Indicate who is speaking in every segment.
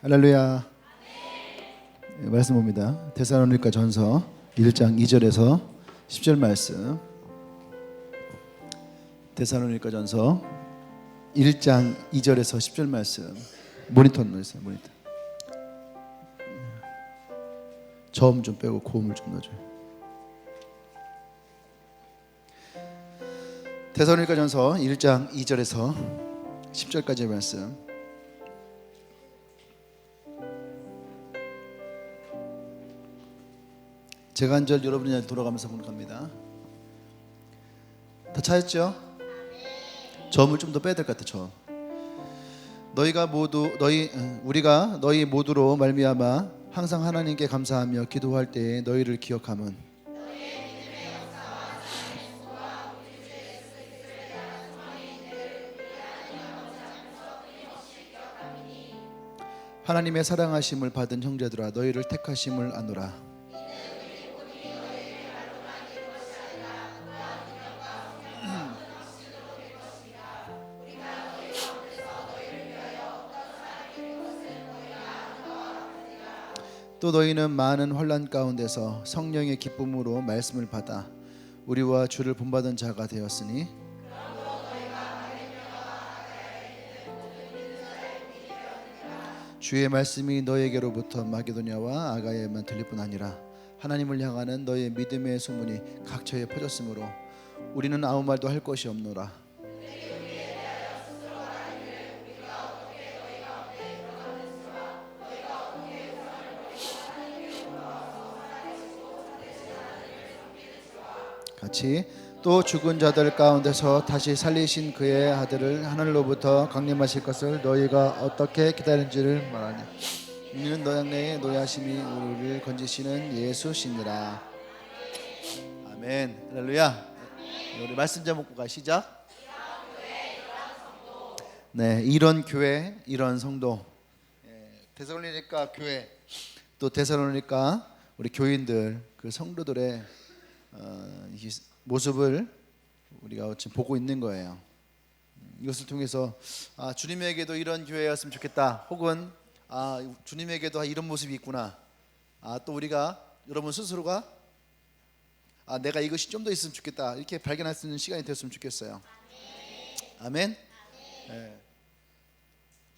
Speaker 1: 할렐루야. 말씀 봅니다. 데살로니가 전서 1장 2절에서 10절 말씀. 데살로니가 전서 1장 2절에서 10절 말씀. 모니터 넣으세요. 모니터. 저음 좀 빼고 고음을 좀 넣어줘요. 데살로니가 전서 1장 2절에서 10절까지의 말씀. 제가 한 절 여러분이 돌아가면서 본갑니다. 다 찾았죠? 점을 좀 더 빼야 될 것 같아. 우리가 너희 모두로 말미암아 항상 하나님께 감사하며 기도할 때에 너희를 기억함은 하나님의 사랑하심을 받은 형제들아 너희를 택하심을 아노라. 또 너희는 많은 환난 가운데서 성령의 기쁨으로 말씀을 받아 우리와 주를 본받은 자가 되었으니 주의 말씀이 너희에게로부터 마게도냐와 아가야에만 들릴 뿐 아니라 하나님을 향하는 너희의 믿음의 소문이 각처에 퍼졌으므로 우리는 아무 말도 할 것이 없노라. 같이 또 죽은 자들 가운데서 다시 살리신 그의 아들을 하늘로부터 강림하실 것을 너희가 어떻게 기다리는지를 말하니 이는 너희의 노예하심이 우리를 건지시는 예수시니라. 아멘. 할렐루야. 우리 말씀 제목 보고 시작. 네, 이런 교회, 이런 성도. 데살로니가 교회, 또 데살로니가 우리 교인들, 그 성도들의 이 모습을 우리가 지금 보고 있는 거예요. 이것을 통해서 주님에게도 이런 교회였으면 좋겠다. 혹은 주님에게도 이런 모습이 있구나. 또 우리가 여러분 스스로가 내가 이것이 좀 더 있으면 좋겠다. 이렇게 발견할 수 있는 시간이 됐으면 좋겠어요. 아멘. 네.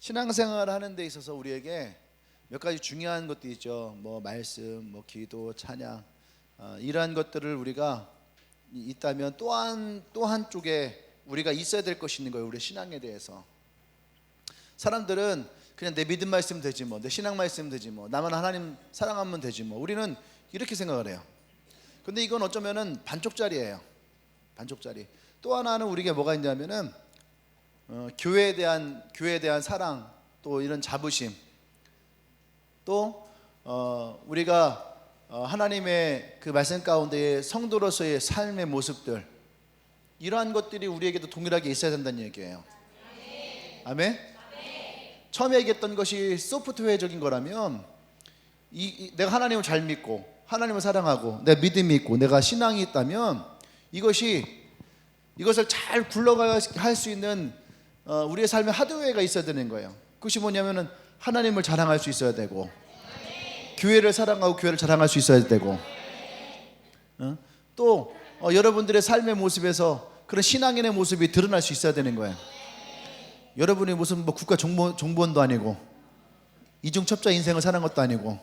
Speaker 1: 신앙생활을 하는 데 있어서 우리에게 몇 가지 중요한 것도 있죠. 뭐 말씀, 뭐 기도, 찬양. 이러한 것들을 우리가 있다면 또 한쪽에 우리가 있어야 될 것이 있는 거예요. 우리 신앙에 대해서. 사람들은 그냥 내 믿음 말씀 되지 뭐, 내 신앙 말씀 되지 뭐, 나만 하나님 사랑하면 되지 뭐. 우리는 이렇게 생각을 해요. 근데 이건 어쩌면은 반쪽짜리예요. 반쪽짜리. 또 하나는 우리가 뭐가 있냐면은 교회에 대한 사랑, 또 이런 자부심, 또 우리가 하나님의 그 말씀 가운데의 성도로서의 삶의 모습들, 이러한 것들이 우리에게도 동일하게 있어야 된다는 얘기예요. 아멘. 처음에 얘기했던 것이 소프트웨어적인 거라면 내가 하나님을 잘 믿고 하나님을 사랑하고 내 믿음이 있고 내가 신앙이 있다면 이것을 잘 굴러갈 수 있는 우리의 삶의 하드웨어가 있어야 되는 거예요. 그것이 뭐냐면은 하나님을 자랑할 수 있어야 되고 교회를 사랑하고 교회를 자랑할 수 있어야 되고 또 여러분들의 삶의 모습에서 그런 신앙인의 모습이 드러날 수 있어야 되는 거예요. 여러분이 무슨 뭐 국가 정보원도 아니고 이중첩자 인생을 사는 것도 아니고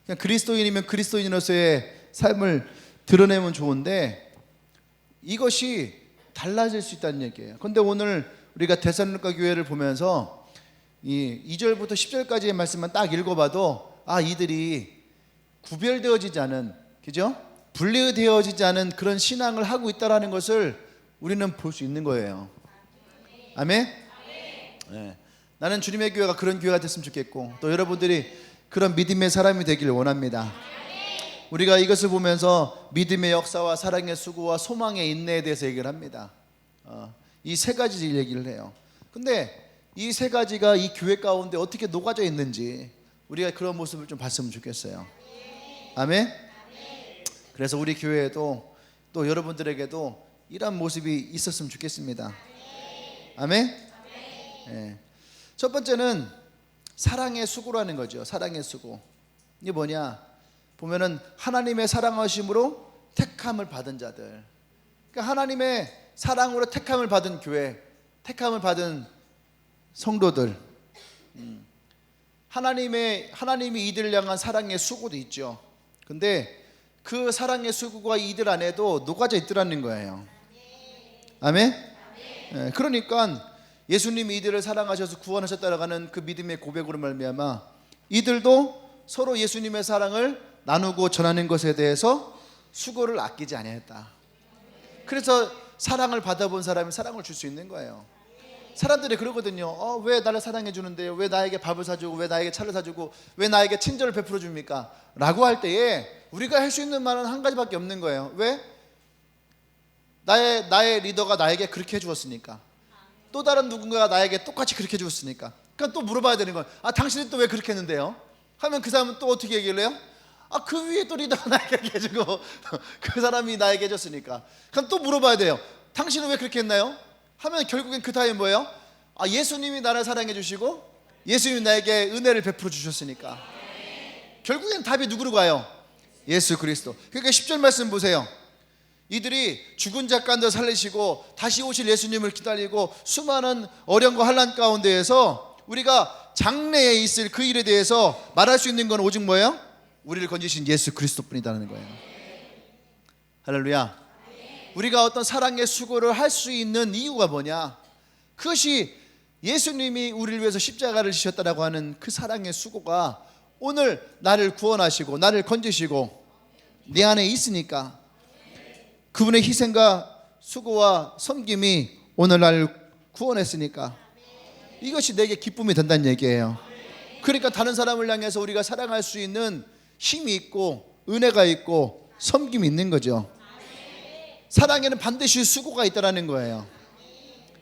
Speaker 1: 그냥 그리스도인이면 그리스도인으로서의 삶을 드러내면 좋은데 이것이 달라질 수 있다는 얘기예요. 그런데 오늘 우리가 데살로니가 교회를 보면서 이 2절부터 10절까지의 말씀만 딱 읽어봐도 이들이 구별되어지지 않은, 그죠? 분리되어지지 않은 그런 신앙을 하고 있다라는 것을 우리는 볼 수 있는 거예요. 아멘? 네. 나는 주님의 교회가 그런 교회가 됐으면 좋겠고 또 여러분들이 그런 믿음의 사람이 되기를 원합니다. 우리가 이것을 보면서 믿음의 역사와 사랑의 수고와 소망의 인내에 대해서 얘기를 합니다. 이 세 가지 얘기를 해요. 근데 이 세 가지가 이 교회 가운데 어떻게 녹아져 있는지 우리가 그런 모습을 좀 봤으면 좋겠어요. 아멘? 그래서 우리 교회에도 또 여러분들에게도 이런 모습이 있었으면 좋겠습니다. 아멘? 네. 첫 번째는 사랑의 수고라는 거죠. 사랑의 수고. 이게 뭐냐? 보면은 하나님의 사랑하심으로 택함을 받은 자들. 그러니까 하나님의 사랑으로 택함을 받은 교회, 택함을 받은 성도들. 하나님이 이들을 향한 사랑의 수고도 있죠. 근데 그 사랑의 수고가 이들 안에도 녹아져 있더라는 거예요. 아멘? 네, 그러니까 예수님이 이들을 사랑하셔서 구원하셨다라고 하는 그 믿음의 고백으로 말미암아 이들도 서로 예수님의 사랑을 나누고 전하는 것에 대해서 수고를 아끼지 아니했다. 그래서 사랑을 받아본 사람이 사랑을 줄 수 있는 거예요. 사람들이 그러거든요. 왜 나를 사랑해 주는데요? 왜 나에게 밥을 사주고, 왜 나에게 차를 사주고, 왜 나에게 친절을 베풀어 줍니까? 라고 할 때에 우리가 할 수 있는 말은 한 가지밖에 없는 거예요. 왜? 나의 리더가 나에게 그렇게 해주었으니까. 또 다른 누군가가 나에게 똑같이 그렇게 해주었으니까. 그러니까 또 물어봐야 되는 거예요. 당신은 또 왜 그렇게 했는데요? 하면 그 사람은 또 어떻게 얘기를 해요? 그 위에 또 리더가 나에게 해주고 그 사람이 나에게 해줬으니까. 그럼 또 물어봐야 돼요. 당신은 왜 그렇게 했나요? 하면 결국엔 그 다음에 뭐예요? 예수님이 나를 사랑해 주시고 예수님이 나에게 은혜를 베풀어 주셨으니까. 결국엔 답이 누구로 가요? 예수 그리스도. 그러니까 10절 말씀 보세요. 이들이 죽은 자 가운데 살리시고 다시 오실 예수님을 기다리고 수많은 어려움과 환난 가운데에서 우리가 장래에 있을 그 일에 대해서 말할 수 있는 건 오직 뭐예요? 우리를 건지신 예수 그리스도뿐이라는 거예요. 할렐루야. 우리가 어떤 사랑의 수고를 할 수 있는 이유가 뭐냐? 그것이 예수님이 우리를 위해서 십자가를 지셨다라고 하는 그 사랑의 수고가 오늘 나를 구원하시고 나를 건지시고 내 안에 있으니까, 그분의 희생과 수고와 섬김이 오늘 나를 구원했으니까 이것이 내게 기쁨이 된다는 얘기예요. 그러니까 다른 사람을 향해서 우리가 사랑할 수 있는 힘이 있고 은혜가 있고 섬김이 있는 거죠. 사랑에는 반드시 수고가 있다는 거예요.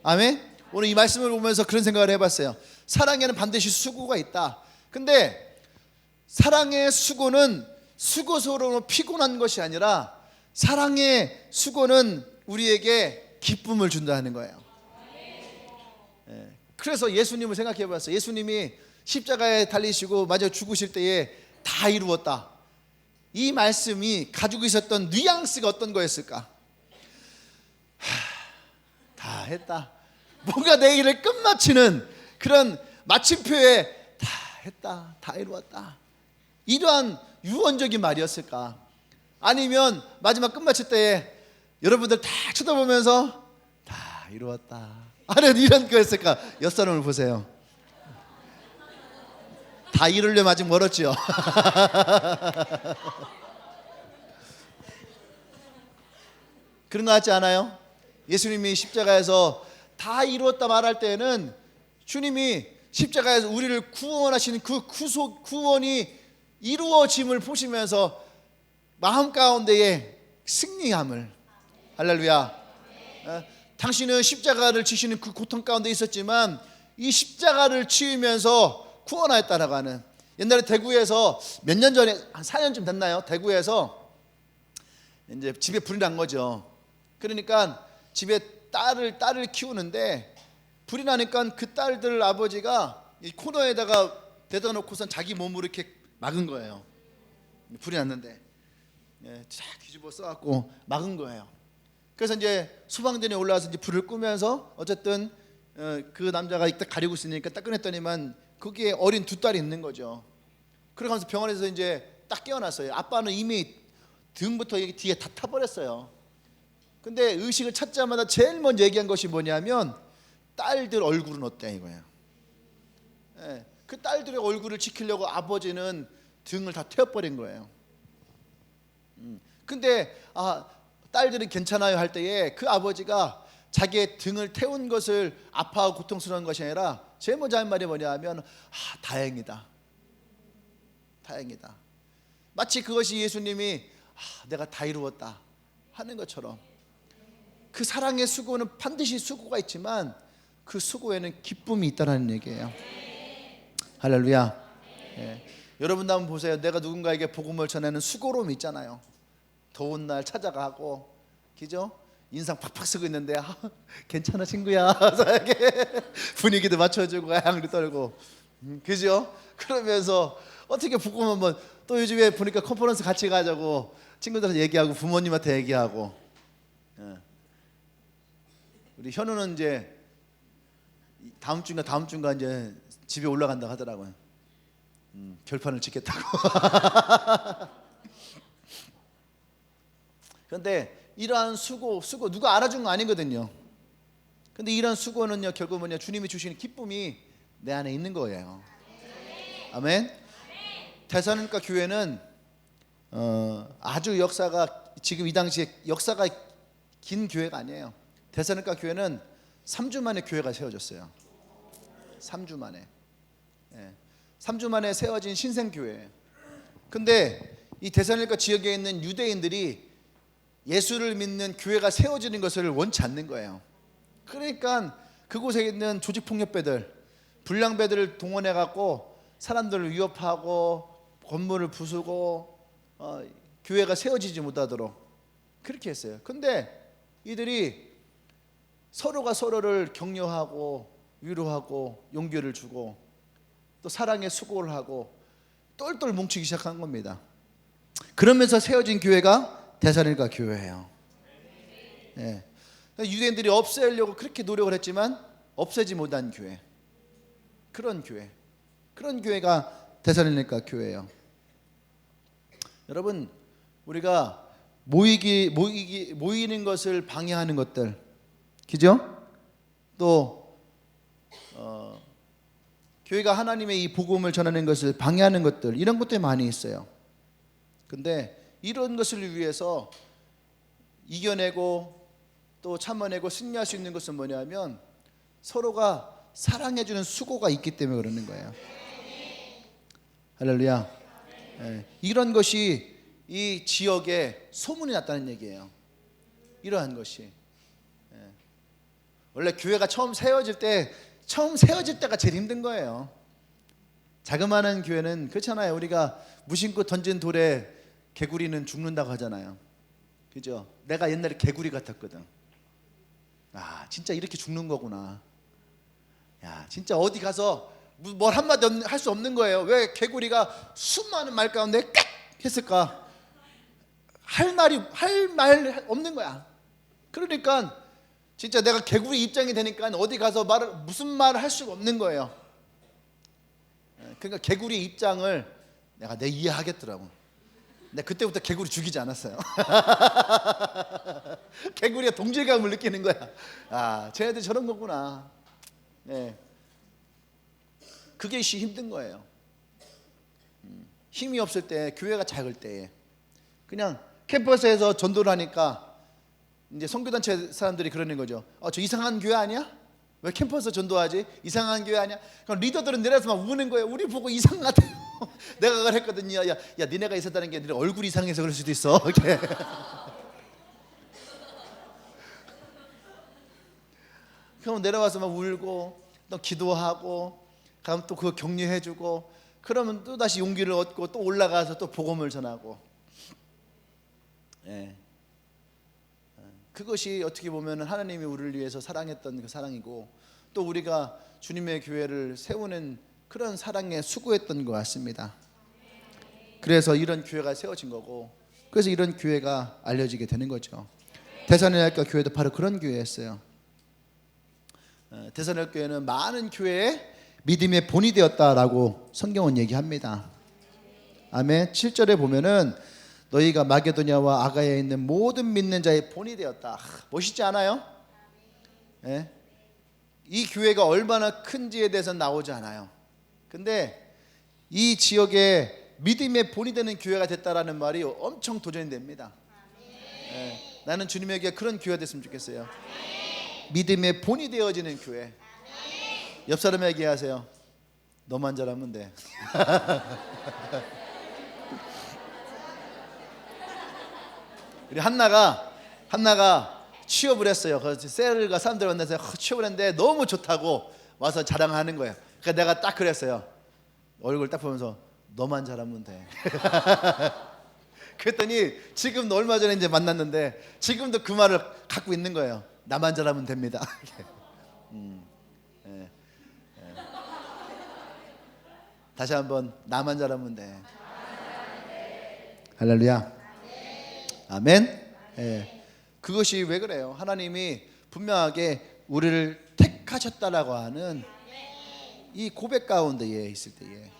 Speaker 1: 아멘? 오늘 이 말씀을 보면서 그런 생각을 해봤어요. 사랑에는 반드시 수고가 있다. 근데 사랑의 수고는 수고스러워 피곤한 것이 아니라 사랑의 수고는 우리에게 기쁨을 준다는 거예요. 그래서 예수님을 생각해 봤어요. 예수님이 십자가에 달리시고 마저 죽으실 때에 다 이루었다. 이 말씀이 가지고 있었던 뉘앙스가 어떤 거였을까? 다 했다. 뭔가 내 일을 끝마치는 그런 마침표에 다 했다, 다 이루었다. 이러한 유언적인 말이었을까? 아니면 마지막 끝마칠 때에 여러분들 다 쳐다보면서 다 이루었다 하는 이런 거였을까? 옆사람을 보세요. 다 이루려면 아직 멀었죠. 그런 거 같지 않아요? 예수님이 십자가에서 다 이루었다 말할 때는 주님이 십자가에서 우리를 구원하시는 그 구원이 이루어짐을 보시면서 마음 가운데에 승리함을, 할렐루야. 당신은 십자가를 지시는 그 고통 가운데 있었지만 이 십자가를 치우면서 구원하였다라고 하는, 옛날에 대구에서 몇 년 전에 한 4년쯤 됐나요? 대구에서 이제 집에 불이 난 거죠. 그러니까 집에 딸을 키우는데 불이 나니까 그 딸들 아버지가 이 코너에다가 대다 놓고선 자기 몸으로 이렇게 막은 거예요. 불이 났는데 쫙 뒤집어 써갖고 막은 거예요. 그래서 이제 소방대원이 올라와서 이제 불을 끄면서 어쨌든 그 남자가 이따 가리고 있으니까 딱 꺼냈더니만 거기에 어린 두 딸이 있는 거죠. 그러면서 병원에서 이제 딱 깨어났어요. 아빠는 이미 등부터 여기 뒤에 다 타버렸어요. 근데 의식을 찾자마자 제일 먼저 얘기한 것이 뭐냐면 딸들 얼굴은 어때 이거예요. 그 딸들의 얼굴을 지키려고 아버지는 등을 다 태워버린 거예요. 근데 딸들은 괜찮아요 할 때에 그 아버지가 자기의 등을 태운 것을 아파하고 고통스러운 것이 아니라 제일 먼저 한 말이 뭐냐면 다행이다. 다행이다. 마치 그것이 예수님이 내가 다 이루었다 하는 것처럼, 그 사랑의 수고는 반드시 수고가 있지만 그 수고에는 기쁨이 있다는 얘기예요. 할렐루야. 여러분도 한번 보세요. 내가 누군가에게 복음을 전하는 수고로움이 있잖아요. 더운 날 찾아가고, 그죠? 인상 팍팍 쓰고 있는데 괜찮아 친구야 분위기도 맞춰주고 향도 떨고, 그죠? 그러면서 어떻게 부끄러우면 또 요즘에 보니까 컨퍼런스 같이 가자고 친구들한테 얘기하고 부모님한테 얘기하고. 우리 현우는 이제 다음 주인가 이제 집에 올라간다 하더라고요. 결판을 짓겠다고. 그런데 이러한 수고 누가 알아준 거 아니거든요. 근데 이런 수고는요, 결국 뭐냐, 주님이 주시는 기쁨이 내 안에 있는 거예요. 아멘. 데살로니가 교회는 아주 역사가, 지금 이 당시에 역사가 긴 교회가 아니에요. 데살로니가 교회는 3주 만에 교회가 세워졌어요. 3주 만에. 3주 만에 세워진 신생교회예요. 근데 이 데살로니가 지역에 있는 유대인들이 예수를 믿는 교회가 세워지는 것을 원치 않는 거예요. 그러니까 그곳에 있는 조직폭력배들, 불량배들을 동원해 갖고 사람들을 위협하고 건물을 부수고 교회가 세워지지 못하도록 그렇게 했어요. 근데 이들이 서로가 서로를 격려하고 위로하고 용기를 주고 또 사랑의 수고를 하고 똘똘 뭉치기 시작한 겁니다. 그러면서 세워진 교회가 데살로니가 교회예요. 유대인들이 없애려고 그렇게 노력을 했지만 없애지 못한 교회, 그런 교회가 데살로니가 교회예요. 여러분, 우리가 모이는 것을 방해하는 것들, 그죠? 또 교회가 하나님의 이 복음을 전하는 것을 방해하는 것들, 이런 것들이 많이 있어요. 근데 이런 것을 위해서 이겨내고 또 참아내고 승리할 수 있는 것은 뭐냐면 서로가 사랑해주는 수고가 있기 때문에 그러는 거예요. 할렐루야. 이런 것이 이 지역에 소문이 났다는 얘기예요. 이러한 것이. 원래 교회가 처음 세워질 때가 제일 힘든 거예요. 자그마한 교회는 그렇잖아요. 우리가 무심코 던진 돌에 개구리는 죽는다고 하잖아요. 그죠? 내가 옛날에 개구리 같았거든. 진짜 이렇게 죽는 거구나. 진짜 어디 가서 뭘 한마디 할 수 없는 거예요. 왜 개구리가 수많은 말 가운데 깍 했을까? 할 말 없는 거야. 그러니까 진짜 내가 개구리 입장이 되니까 어디 가서 무슨 말을 할 수가 없는 거예요. 그러니까 개구리 입장을 내가 이해하겠더라고. 근데 그때부터 개구리 죽이지 않았어요. 개구리가 동질감을 느끼는 거야. 쟤네들 저런 거구나. 그게 힘든 거예요. 힘이 없을 때, 교회가 작을 때 그냥 캠퍼스에서 전도를 하니까 이제 선교단체 사람들이 그러는 거죠. 저 이상한 교회 아니야? 왜 캠퍼스 전도하지? 이상한 교회 아니야? 그럼 리더들은 내려서 막 우는 거예요. 우리 보고 이상하대요. 내가 그걸 했거든요. 야, 니네가 있었다는 게 네 얼굴이 이상해서 그럴 수도 있어. 이렇게. 그럼 내려와서 막 울고 또 기도하고 그럼 또 그거 격려해주고 그러면 또 다시 용기를 얻고 또 올라가서 또 복음을 전하고. 그것이 어떻게 보면 하나님이 우리를 위해서 사랑했던 그 사랑이고 또 우리가 주님의 교회를 세우는 그런 사랑에 수고했던 것 같습니다. 그래서 이런 교회가 세워진 거고 그래서 이런 교회가 알려지게 되는 거죠. 데살로니가 교회도 바로 그런 교회였어요. 데살로니가 교회는 많은 교회의 믿음의 본이 되었다라고 성경은 얘기합니다. 아멘. 7절에 보면은 너희가 마게도냐와 아가야에 있는 모든 믿는 자의 본이 되었다. 멋있지 않아요? 이 교회가 얼마나 큰지에 대해서 나오지 않아요. 근데 이 지역에 믿음의 본이 되는 교회가 됐다라는 말이 엄청 도전이 됩니다. 나는 주님에게 그런 교회가 됐으면 좋겠어요. 믿음의 본이 되어지는 교회. 옆 사람에게 얘기하세요. 너만 잘하면 돼. 우리 한나가 취업을 했어요. 그래서 셀과 사람들 만나서 취업을 했는데 너무 좋다고 와서 자랑하는 거예요. 그러니까 내가 딱 그랬어요. 얼굴 딱 보면서 너만 잘하면 돼. 그랬더니 지금 얼마 전에 이제 만났는데 지금도 그 말을 갖고 있는 거예요. 나만 잘하면 됩니다. 다시 한번 나만 잘하면 돼. 할렐루야. 아멘. 예. 그것이 왜 그래요? 하나님이 분명하게 우리를 택하셨다라고 하는 이 고백 가운데에 있을 때에,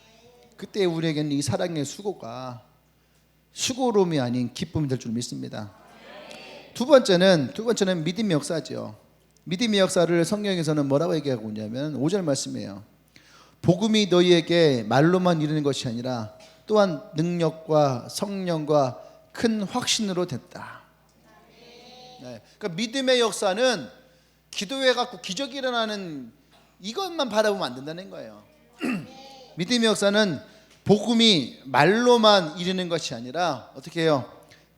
Speaker 1: 그때 우리에게는 이 사랑의 수고가 수고로움이 아닌 기쁨이 될 줄 믿습니다. 두 번째는 믿음의 역사죠. 믿음의 역사를 성경에서는 뭐라고 얘기하고 있냐면 5절 말씀이에요. 복음이 너희에게 말로만 이르는 것이 아니라 또한 능력과 성령과 큰 확신으로 됐다. 네. 그러니까 믿음의 역사는 기도해 갖고 기적이 일어나는 이것만 바라보면 안 된다는 거예요. 믿음의 역사는 복음이 말로만 이르는 것이 아니라 어떻게 해요?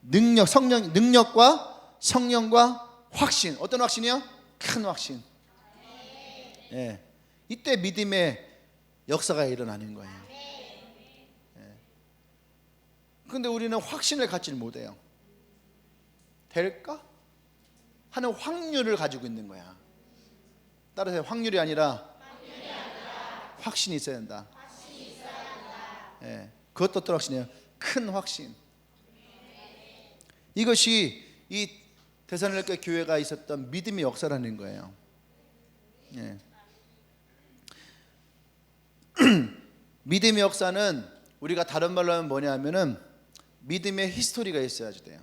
Speaker 1: 능력과 성령과 확신. 어떤 확신이요? 큰 확신. 예. 이때 믿음의 역사가 일어나는 거예요. 그런데 우리는 확신을 갖지를 못해요. 될까? 하는 확률을 가지고 있는 거야. 따라서 확률이 아니라 확신이 있어야 된다. 예. 그것도 어떤 확신이에요? 큰 확신. 이것이 이 데살로니가 교회가 있었던 믿음의 역사라는 거예요. 예. 믿음의 역사는 우리가 다른 말로 하면 뭐냐면은 믿음의 히스토리가 있어야지 돼요.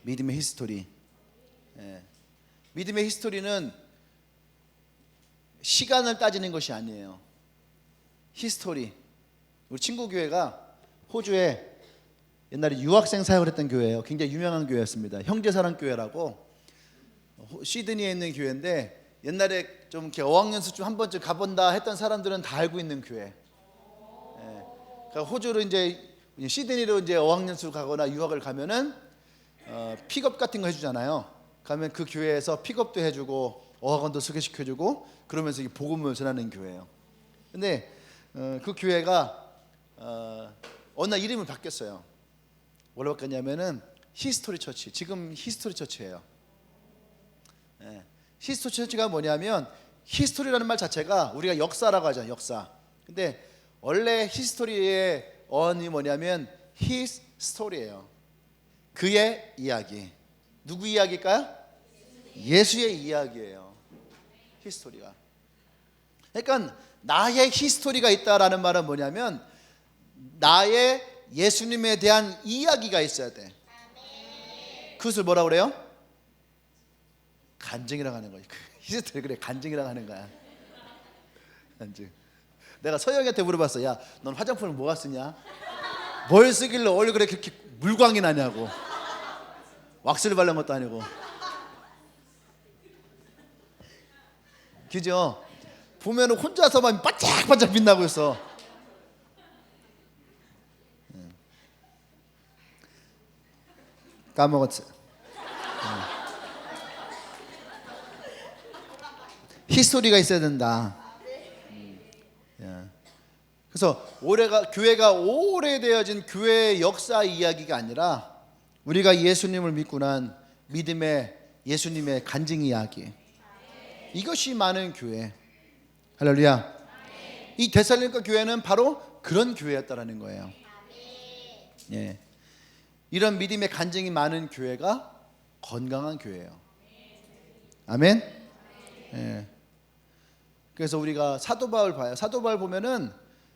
Speaker 1: 믿음의 히스토리. 예. 믿음의 히스토리는 시간을 따지는 것이 아니에요. 히스토리. 우리 친구 교회가 호주에 옛날에 유학생 사역을 했던 교회예요. 굉장히 유명한 교회였습니다. 형제사랑교회라고 시드니에 있는 교회인데, 옛날에 좀 이렇게 어학연수 한 번쯤 가본다 했던 사람들은 다 알고 있는 교회. 예. 그러니까 호주로 이제 시드니로 이제 어학연수 가거나 유학을 가면은 픽업 같은 거 해주잖아요. 가면 그 교회에서 픽업도 해주고 어학원도 소개시켜주고 그러면서 복음을 전하는 교회예요. 근데 그 교회가 어느 날 이름을 바뀌었어요. 뭐라고 바뀌었냐면은 히스토리 처치. 지금 히스토리 처치예요. 예. 히스토리 처치가 뭐냐면, 히스토리라는 말 자체가 우리가 역사라고 하잖아요. 역사. 근데 원래 히스토리의 어원이 뭐냐면 his story예요. 그의 이야기. 누구 이야기일까요? 예수의 이야기예요. 히스토리가. 그러니까 나의 히스토리가 있다라는 말은 뭐냐면 나의 예수님에 대한 이야기가 있어야 돼. 그것을 뭐라고 그래요? 간증이라고 하는 거예요. 히스토리. 그래, 간증이라고 하는 거야. 간증. 내가 서영이한테 물어봤어. 야, 넌 화장품을 뭐가 쓰냐? 뭘 쓰길래 얼굴에 그렇게 물광이 나냐고. 왁스를 바른 것도 아니고. 그죠? 보면 혼자서만 반짝반짝 빛나고 있어. 까먹었어. 히스토리가 있어야 된다. 그래서 교회가 오래되어진 교회의 역사 이야기가 아니라 우리가 예수님을 믿고 난 믿음의 예수님의 간증 이야기. 이것이 많은 교회. 할렐루야. 이 데살로니가 교회는 바로 그런 교회였다라는 거예요. 예. 이런 믿음의 간증이 많은 교회가 건강한 교회예요. 아멘. 예. 그래서 우리가 사도 바울 봐요. 사도 바울 보면은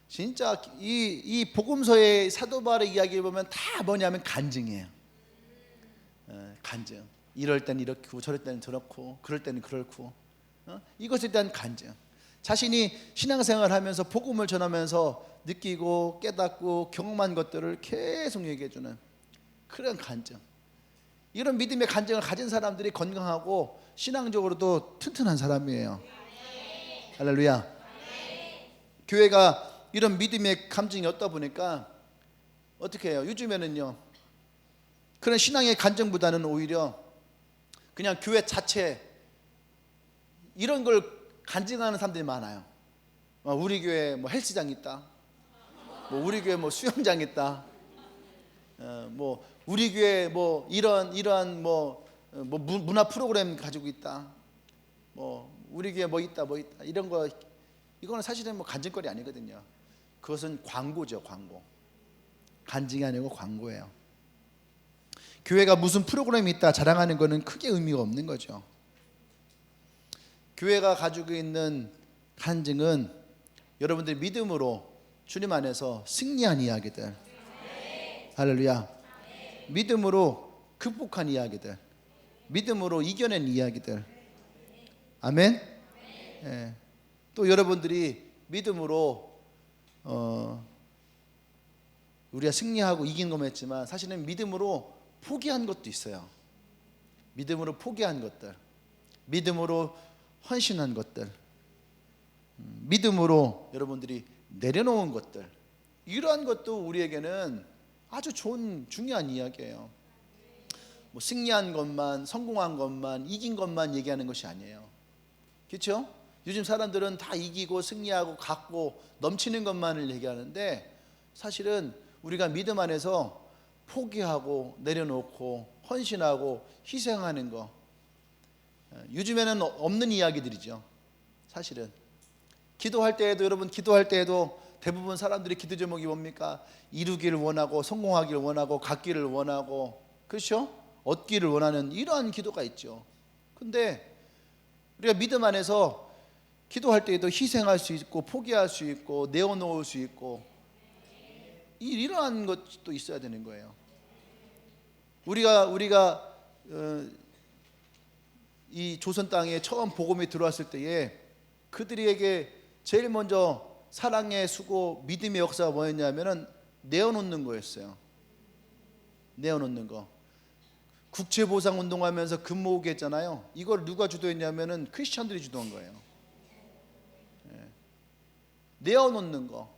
Speaker 1: 진짜 이 복음서의 사도 바울의 이야기를 보면 다 뭐냐면 간증이에요. 간증. 이럴 땐 이렇고 저럴 때는 저렇고 그럴 때는 그렇고 이것에 대한 간증. 자신이 신앙생활을 하면서 복음을 전하면서 느끼고 깨닫고 경험한 것들을 계속 얘기해주는 그런 간증. 이런 믿음의 간증을 가진 사람들이 건강하고 신앙적으로도 튼튼한 사람이에요. 할렐루야. 교회가 이런 믿음의 감정이 없다 보니까 어떻게 해요? 요즘에는요, 그런 신앙의 간증보다는 오히려 그냥 교회 자체 이런 걸 간증하는 사람들이 많아요. 우리 교회 뭐 헬스장 있다, 뭐 우리 교회 뭐 수영장 있다, 뭐 우리 교회 뭐 이러한 뭐 문화 프로그램 가지고 있다, 뭐 우리 교회 뭐 있다 이런 거 이거는 사실은 뭐 간증거리 아니거든요. 그것은 광고죠, 광고. 간증이 아니고 광고예요. 교회가 무슨 프로그램이 있다 자랑하는 거는 크게 의미가 없는 거죠. 교회가 가지고 있는 간증은 여러분들이 믿음으로 주님 안에서 승리한 이야기들, 할렐루야, 믿음으로 극복한 이야기들, 믿음으로 이겨낸 이야기들, 아멘. 예. 또 여러분들이 믿음으로 우리가 승리하고 이긴 것만 했지만 사실은 믿음으로 포기한 것도 있어요. 믿음으로 포기한 것들, 믿음으로 헌신한 것들, 믿음으로 여러분들이 내려놓은 것들, 이러한 것도 우리에게는 아주 좋은 중요한 이야기예요. 뭐 승리한 것만, 성공한 것만, 이긴 것만 얘기하는 것이 아니에요. 그렇죠? 요즘 사람들은 다 이기고 승리하고 갖고 넘치는 것만을 얘기하는데 사실은 우리가 믿음 안에서 포기하고 내려놓고 헌신하고 희생하는 거, 요즘에는 없는 이야기들이죠. 사실은 기도할 때에도, 여러분 기도할 때에도 대부분 사람들이 기도 제목이 뭡니까? 이루기를 원하고, 성공하기를 원하고, 갖기를 원하고, 그렇죠? 얻기를 원하는 이러한 기도가 있죠. 근데 우리가 믿음 안에서 기도할 때에도 희생할 수 있고, 포기할 수 있고, 내어놓을 수 있고, 이러한 것도 있어야 되는 거예요. 우리가 이 조선 땅에 처음 복음이 들어왔을 때에 그들에게 제일 먼저 사랑의 수고, 믿음의 역사가 뭐였냐면은 내어놓는 거였어요. 내어놓는 거. 국채보상 운동하면서 금 모으기 했잖아요. 이걸 누가 주도했냐면은 크리스천들이 주도한 거예요. 내어놓는 거,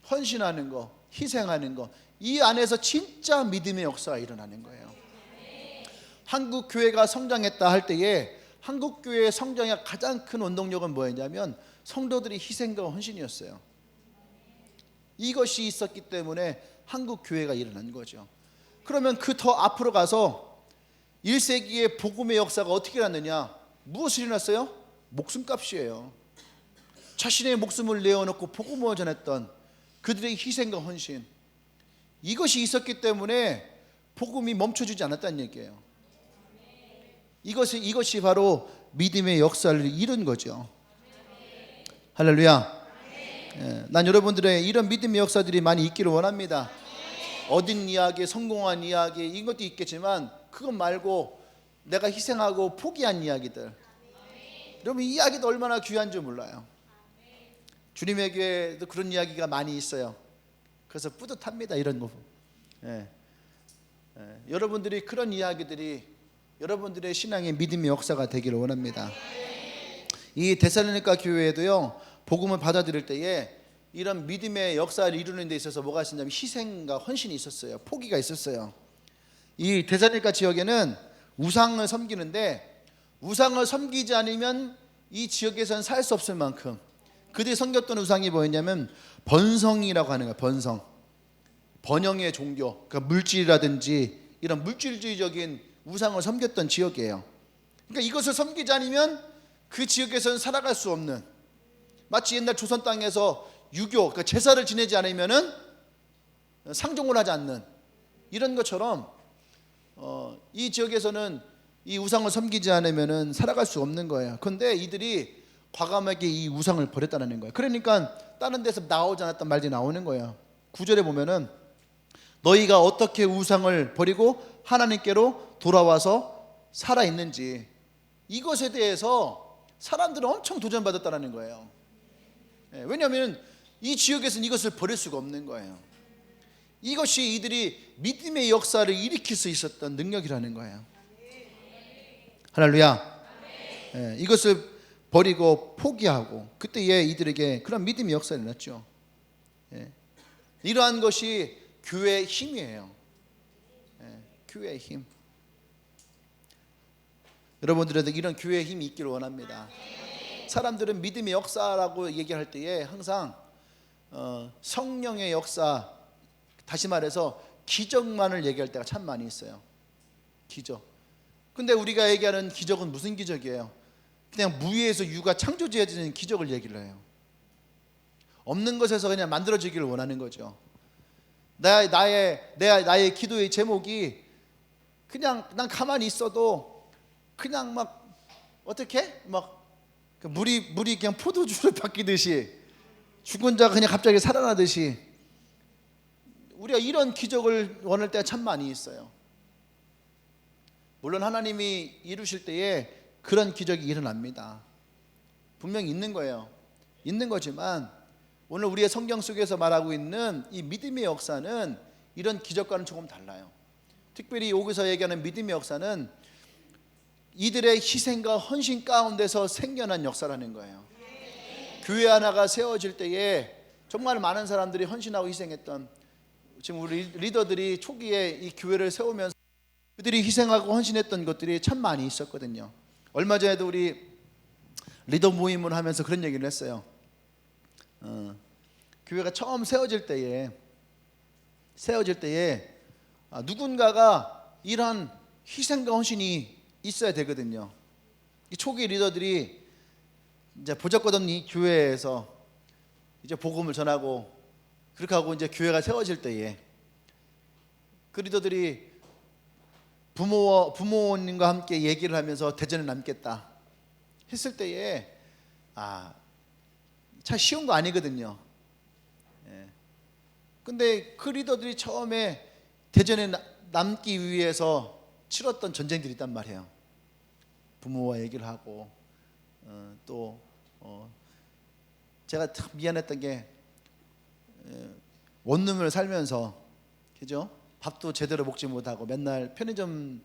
Speaker 1: 헌신하는 거, 희생하는 거, 이 안에서 진짜 믿음의 역사가 일어나는 거예요. 한국 교회가 성장했다 할 때에 한국 교회의 성장의 가장 큰 원동력은 뭐였냐면 성도들의 희생과 헌신이었어요. 이것이 있었기 때문에 한국 교회가 일어난 거죠. 그러면 그 더 앞으로 가서 1세기의 복음의 역사가 어떻게 일어났느냐? 무엇을 일어났어요? 목숨값이에요. 자신의 목숨을 내어놓고 복음을 전했던 그들의 희생과 헌신, 이것이 있었기 때문에 복음이 멈춰지지 않았다는 얘기예요. 이것이 바로 믿음의 역사를 이룬 거죠. 할렐루야. 난 여러분들의 이런 믿음의 역사들이 많이 있기를 원합니다. 얻은 이야기, 성공한 이야기, 이것도 있겠지만 그것 말고 내가 희생하고 포기한 이야기들, 여러분 이 이야기도 얼마나 귀한 줄 몰라요. 주님에게도 그런 이야기가 많이 있어요. 그래서 뿌듯합니다. 이런 거. 여러분들이 그런 이야기들이 여러분들의 신앙의 믿음의 역사가 되기를 원합니다. 이 데살로니가 교회에도요, 복음을 받아들일 때에 이런 믿음의 역사를 이루는 데 있어서 뭐가 있었냐면 희생과 헌신이 있었어요. 포기가 있었어요. 이 데살로니가 지역에는 우상을 섬기는데 우상을 섬기지 않으면 이 지역에서는 살 수 없을 만큼 그들이 섬겼던 우상이 뭐였냐면 번성이라고 하는 거예요. 번성, 번영의 종교, 그러니까 물질이라든지 이런 물질주의적인 우상을 섬겼던 지역이에요. 그러니까 이것을 섬기지 않으면 그 지역에서는 살아갈 수 없는, 마치 옛날 조선 땅에서 유교, 그러니까 제사를 지내지 않으면은 상종을 하지 않는 이런 것처럼 이 지역에서는 이 우상을 섬기지 않으면은 살아갈 수 없는 거예요. 그런데 이들이 과감하게 이 우상을 버렸다는 거예요. 그러니까 다른 데서 나오지 않았단 말이 나오는 거예요. 9절에 보면은 너희가 어떻게 우상을 버리고 하나님께로 돌아와서 살아있는지, 이것에 대해서 사람들은 엄청 도전받았다는 거예요. 왜냐하면 이 지역에서는 이것을 버릴 수가 없는 거예요. 이것이 이들이 믿음의 역사를 일으킬 수 있었던 능력이라는 거예요. 할렐루야. 이것을 버리고 포기하고, 그때에 이들에게 그런 믿음의 역사가 일어났죠. 이러한 것이 교회의 힘이에요. 교회의 힘. 여러분들에게 이런 교회의 힘이 있기를 원합니다. 사람들은 믿음의 역사라고 얘기할 때에 항상 성령의 역사, 다시 말해서 기적만을 얘기할 때가 참 많이 있어요. 기적. 근데 우리가 얘기하는 기적은 무슨 기적이에요? 그냥 무위에서 유가 창조되어지는 기적을 얘기를 해요. 없는 것에서 그냥 만들어지기를 원하는 거죠. 나의 기도의 제목이 그냥 난 가만히 있어도 그냥 막 어떻게 막 물이 그냥 포도주를 바뀌듯이 죽은 자가 그냥 갑자기 살아나듯이 우리가 이런 기적을 원할 때가 참 많이 있어요. 물론 하나님이 이루실 때에 그런 기적이 일어납니다. 분명히 있는 거예요. 있는 거지만 오늘 우리의 성경 속에서 말하고 있는 이 믿음의 역사는 이런 기적과는 조금 달라요. 특별히 여기서 얘기하는 믿음의 역사는 이들의 희생과 헌신 가운데서 생겨난 역사라는 거예요. 교회 하나가 세워질 때에 정말 많은 사람들이 헌신하고 희생했던, 지금 우리 리더들이 초기에 이 교회를 세우면서 그들이 희생하고 헌신했던 것들이 참 많이 있었거든요. 얼마 전에도 우리 리더 모임을 하면서 그런 얘기를 했어요. 교회가 처음 세워질 때에 누군가가 이런 희생과 헌신이 있어야 되거든요. 이 초기 리더들이 이제 보잘것없는 이 교회에서 이제 복음을 전하고 그렇게 하고 이제 교회가 세워질 때에 그 리더들이 부모님과 함께 얘기를 하면서 대전에 남겠다 했을 때에 참 쉬운 거 아니거든요. 근데 그 리더들이 처음에 대전에 남기 위해서 치렀던 전쟁들이 있단 말이에요. 부모와 얘기를 하고 또 제가 참 미안했던 게 원룸을 살면서 그죠? 밥도 제대로 먹지 못하고 맨날 편의점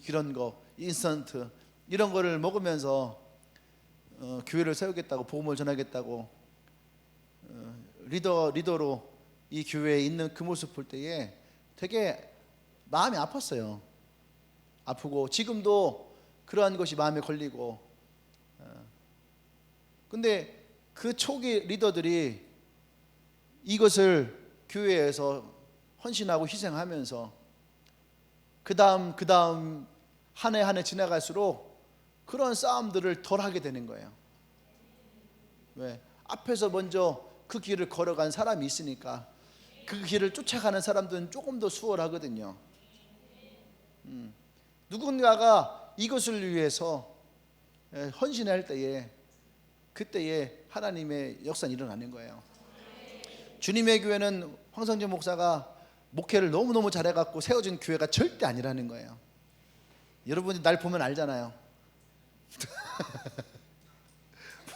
Speaker 1: 그런 거 인스턴트 이런 거를 먹으면서 교회를 세우겠다고 복음을 전하겠다고 리더로 이 교회에 있는 그 모습 볼 때에 되게 마음이 아팠어요. 아프고 지금도 그러한 것이 마음에 걸리고 근데 그 초기 리더들이 이것을 교회에서 헌신하고 희생하면서 그 다음 한 해 한 해 지나갈수록 그런 싸움들을 덜 하게 되는 거예요. 왜? 앞에서 먼저 그 길을 걸어간 사람이 있으니까 그 길을 쫓아가는 사람들은 조금 더 수월하거든요. 누군가가 이것을 위해서 헌신할 때에 그때에 하나님의 역사는 일어나는 거예요. 주님의 교회는 황성재 목사가 목회를 너무너무 잘해갖고 세워진 교회가 절대 아니라는 거예요. 여러분이 날 보면 알잖아요.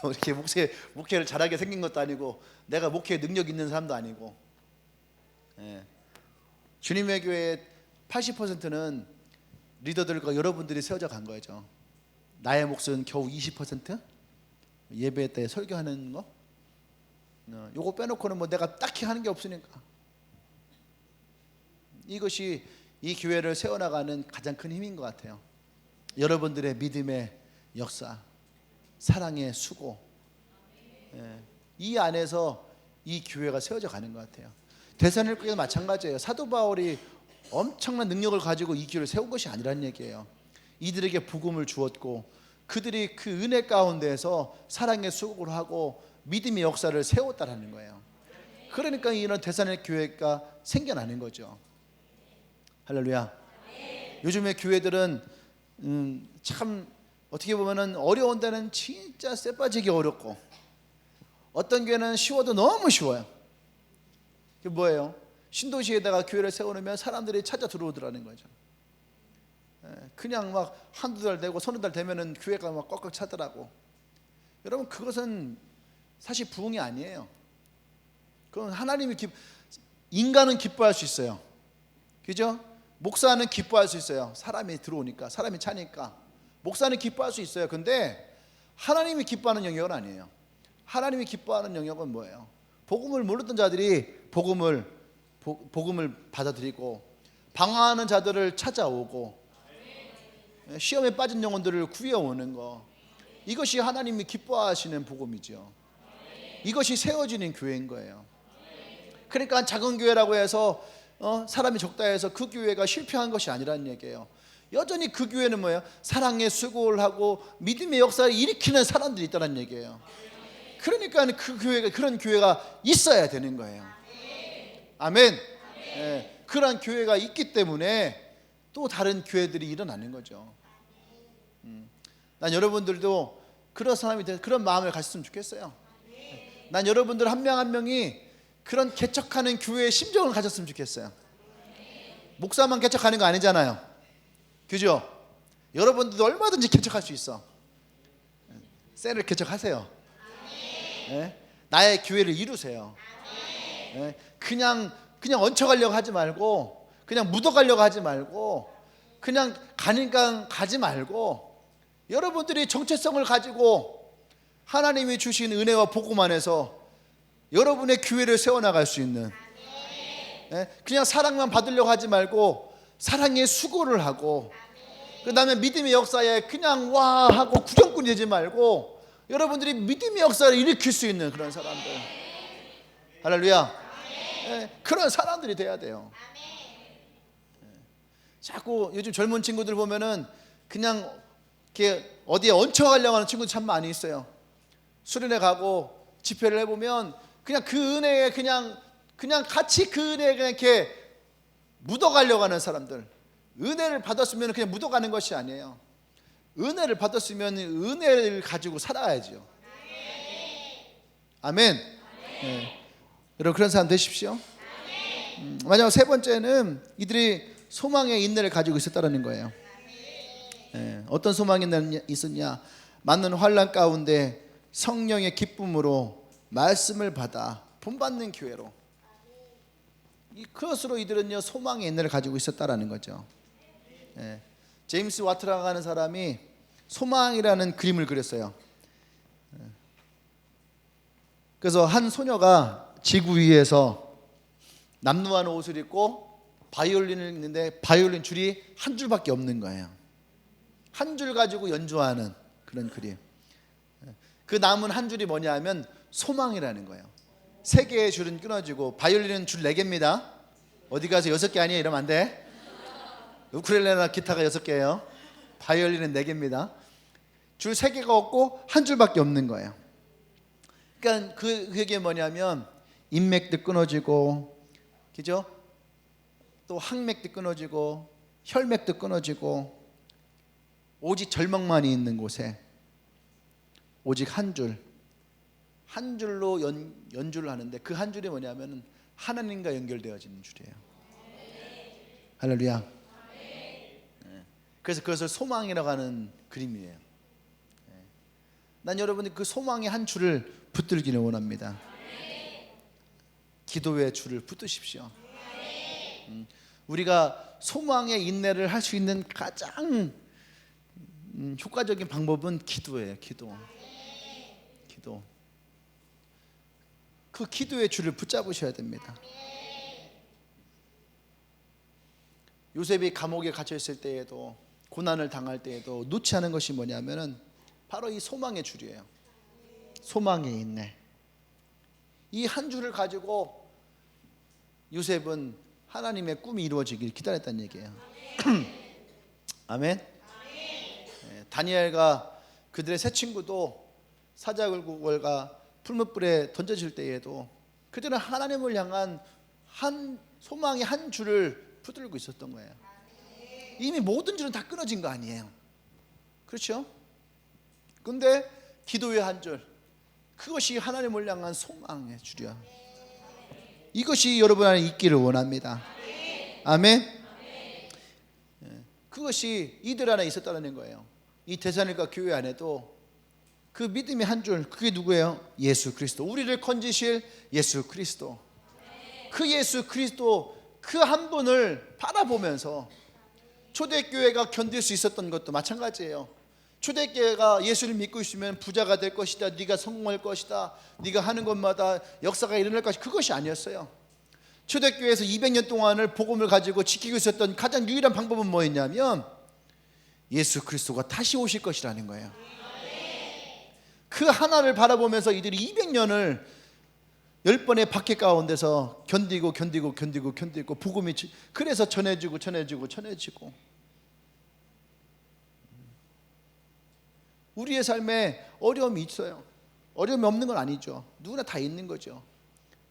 Speaker 1: 뭐 이렇게 목회를 잘하게 생긴 것도 아니고 내가 목회에 능력 있는 사람도 아니고 주님의 교회의 80%는 리더들과 여러분들이 세워져 간 거죠. 나의 몫은 겨우 20%? 예배 때 설교하는 거? 요거 빼놓고는 뭐 내가 딱히 하는 게 없으니까. 이것이 이 교회를 세워나가는 가장 큰 힘인 것 같아요. 여러분들의 믿음의 역사, 사랑의 수고, 이 안에서 이 교회가 세워져 가는 것 같아요. 데살로니가도 마찬가지예요. 사도 바울이 엄청난 능력을 가지고 이 교회를 세운 것이 아니라는 얘기예요. 이들에게 복음을 주었고 그들이 그 은혜 가운데에서 사랑의 수고를 하고 믿음의 역사를 세웠다라는 거예요. 그러니까 이런 데살로니가 교회가 생겨나는 거죠. 할렐루야. 요즘의 교회들은 참 어떻게 보면은 어려운 데는 진짜 쎄빠지게 어렵고 어떤 교회는 쉬워도 너무 쉬워요. 그게 뭐예요? 신도시에다가 교회를 세워놓으면 사람들이 찾아 들어오더라는 거죠. 그냥 막 한두 달 되고 서너 달 되면은 교회가 막 꽉꽉 차더라고. 여러분 그것은 사실 부흥이 아니에요. 그건 하나님이 인간은 기뻐할 수 있어요. 그죠? 목사는 기뻐할 수 있어요. 사람이 들어오니까, 사람이 차니까. 목사는 기뻐할 수 있어요. 근데 하나님이 기뻐하는 영역은 아니에요. 하나님이 기뻐하는 영역은 뭐예요? 복음을 모르던 자들이 복음을 받아들이고 방황하는 자들을 찾아오고 시험에 빠진 영혼들을 구해오는 거, 이것이 하나님이 기뻐하시는 복음이죠. 이것이 세워지는 교회인 거예요. 그러니까 작은 교회라고 해서 사람이 적다 해서 그 교회가 실패한 것이 아니라는 얘기예요. 여전히 그 교회는 뭐예요? 사랑의 수고를 하고 믿음의 역사를 일으키는 사람들이 있다는 얘기예요. 그러니까 그 교회가, 그런 교회가 있어야 되는 거예요. 아멘. 예, 그런 교회가 있기 때문에 또 다른 교회들이 일어나는 거죠. 난 여러분들도 그런 사람이 돼, 그런 마음을 가졌으면 좋겠어요. 난 여러분들 한 명 한 명이 그런 개척하는 교회의 심정을 가졌으면 좋겠어요. 목사만 개척하는 거 아니잖아요. 그죠? 여러분들도 얼마든지 개척할 수 있어. 셀을 개척하세요. 네? 나의 교회를 이루세요. 네? 그냥 얹혀가려고 하지 말고, 그냥 묻어가려고 하지 말고, 그냥 가니까 가지 말고, 여러분들이 정체성을 가지고 하나님이 주신 은혜와 복음 안에서 여러분의 교회를 세워나갈 수 있는, 그냥 사랑만 받으려고 하지 말고 사랑의 수고를 하고, 그 다음에 믿음의 역사에 그냥 와 하고 구경꾼이 되지 말고 여러분들이 믿음의 역사를 일으킬 수 있는 그런 사람들, 할렐루야. 그런 사람들이 돼야 돼요. 자꾸 요즘 젊은 친구들 보면은 그냥 이렇게 어디에 얹혀가려고 하는 친구들 참 많이 있어요. 수련회 가고 집회를 해보면 그냥 그 은혜에 그냥 같이 그 은혜에 그냥 이렇게 묻어가려고 하는 사람들. 은혜를 받았으면 그냥 묻어가는 것이 아니에요. 은혜를 받았으면 은혜를 가지고 살아야죠. 아멘. 네. 여러분 그런 사람 되십시오. 마지막 세 번째는 이들이 소망의 인내를 가지고 있었다는 거예요. 어떤 소망이 있었냐? 많은 환난 가운데 성령의 기쁨으로 말씀을 받아 본받는 교회로, 그것으로 이들은요 소망의 인내를 가지고 있었다라는 거죠. 제임스 와트라고 하는 사람이 소망이라는 그림을 그렸어요. 그래서 한 소녀가 지구 위에서 남루한 옷을 입고 바이올린을 있는데 바이올린 줄이 한 줄밖에 없는 거예요. 한 줄 가지고 연주하는 그런 그림. 그 남은 한 줄이 뭐냐 하면 소망이라는 거예요. 3개의 줄은 끊어지고, 바이올린은 줄 4개입니다. 어디 가서 6개 아니에요 이러면 안 돼. 우쿨렐레나 기타가 6개예요. 바이올린은 4개입니다. 줄 3개가 없고 한 줄밖에 없는 거예요. 그러니까 그게 뭐냐면 인맥도 끊어지고, 그죠? 또 항맥도 끊어지고 혈맥도 끊어지고, 오직 절망만이 있는 곳에 오직 한 줄로 연주를 하는데, 그 한 줄이 뭐냐면 하나님과 연결되어지는 줄이에요. 할렐루야. 그래서 그것을 소망이라고 하는 그림이에요. 난 여러분이 그 소망의 한 줄을 붙들기를 원합니다. 기도의 줄을 붙드십시오. 우리가 소망의 인내를 할 수 있는 가장 효과적인 방법은 기도예요. 기도. 그 기도의 줄을 붙잡으셔야 됩니다. 요셉이 감옥에 갇혀 있을 때에도, 고난을 당할 때에도 놓지 않은 것이 뭐냐면은 바로 이 소망의 줄이에요. 소망의 인내. 이 한 줄을 가지고 요셉은 하나님의 꿈이 이루어지길 기다렸다는 얘기예요. 아멘. 다니엘과 그들의 세 친구도 사자굴과 풀무불에 던져질 때에도 그들은 하나님을 향한 한 소망의 한 줄을 붙들고 있었던 거예요. 이미 모든 줄은 다 끊어진 거 아니에요. 그렇죠? 근데 기도의 한 줄, 그것이 하나님을 향한 소망의 줄이야. 이것이 여러분 안에 있기를 원합니다. 아멘. 그것이 이들 안에 있었다는 거예요. 이 데살로니가 교회 안에도 그 믿음의 한 줄, 그게 누구예요? 예수 그리스도. 우리를 건지실 예수 그리스도. 그 예수 그리스도, 그 한 분을 바라보면서 초대교회가 견딜 수 있었던 것도 마찬가지예요. 초대교회가 예수를 믿고 있으면 부자가 될 것이다, 네가 성공할 것이다, 네가 하는 것마다 역사가 일어날 것이다, 그것이 아니었어요. 초대교회에서 200년 동안을 복음을 가지고 지키고 있었던 가장 유일한 방법은 뭐였냐면 예수 그리스도가 다시 오실 것이라는 거예요. 그 하나를 바라보면서 이들이 200년을 10번의 박해 가운데서 견디고 복음이 그래서 전해지고 우리의 삶에 어려움이 있어요. 어려움이 없는 건 아니죠. 누구나 다 있는 거죠.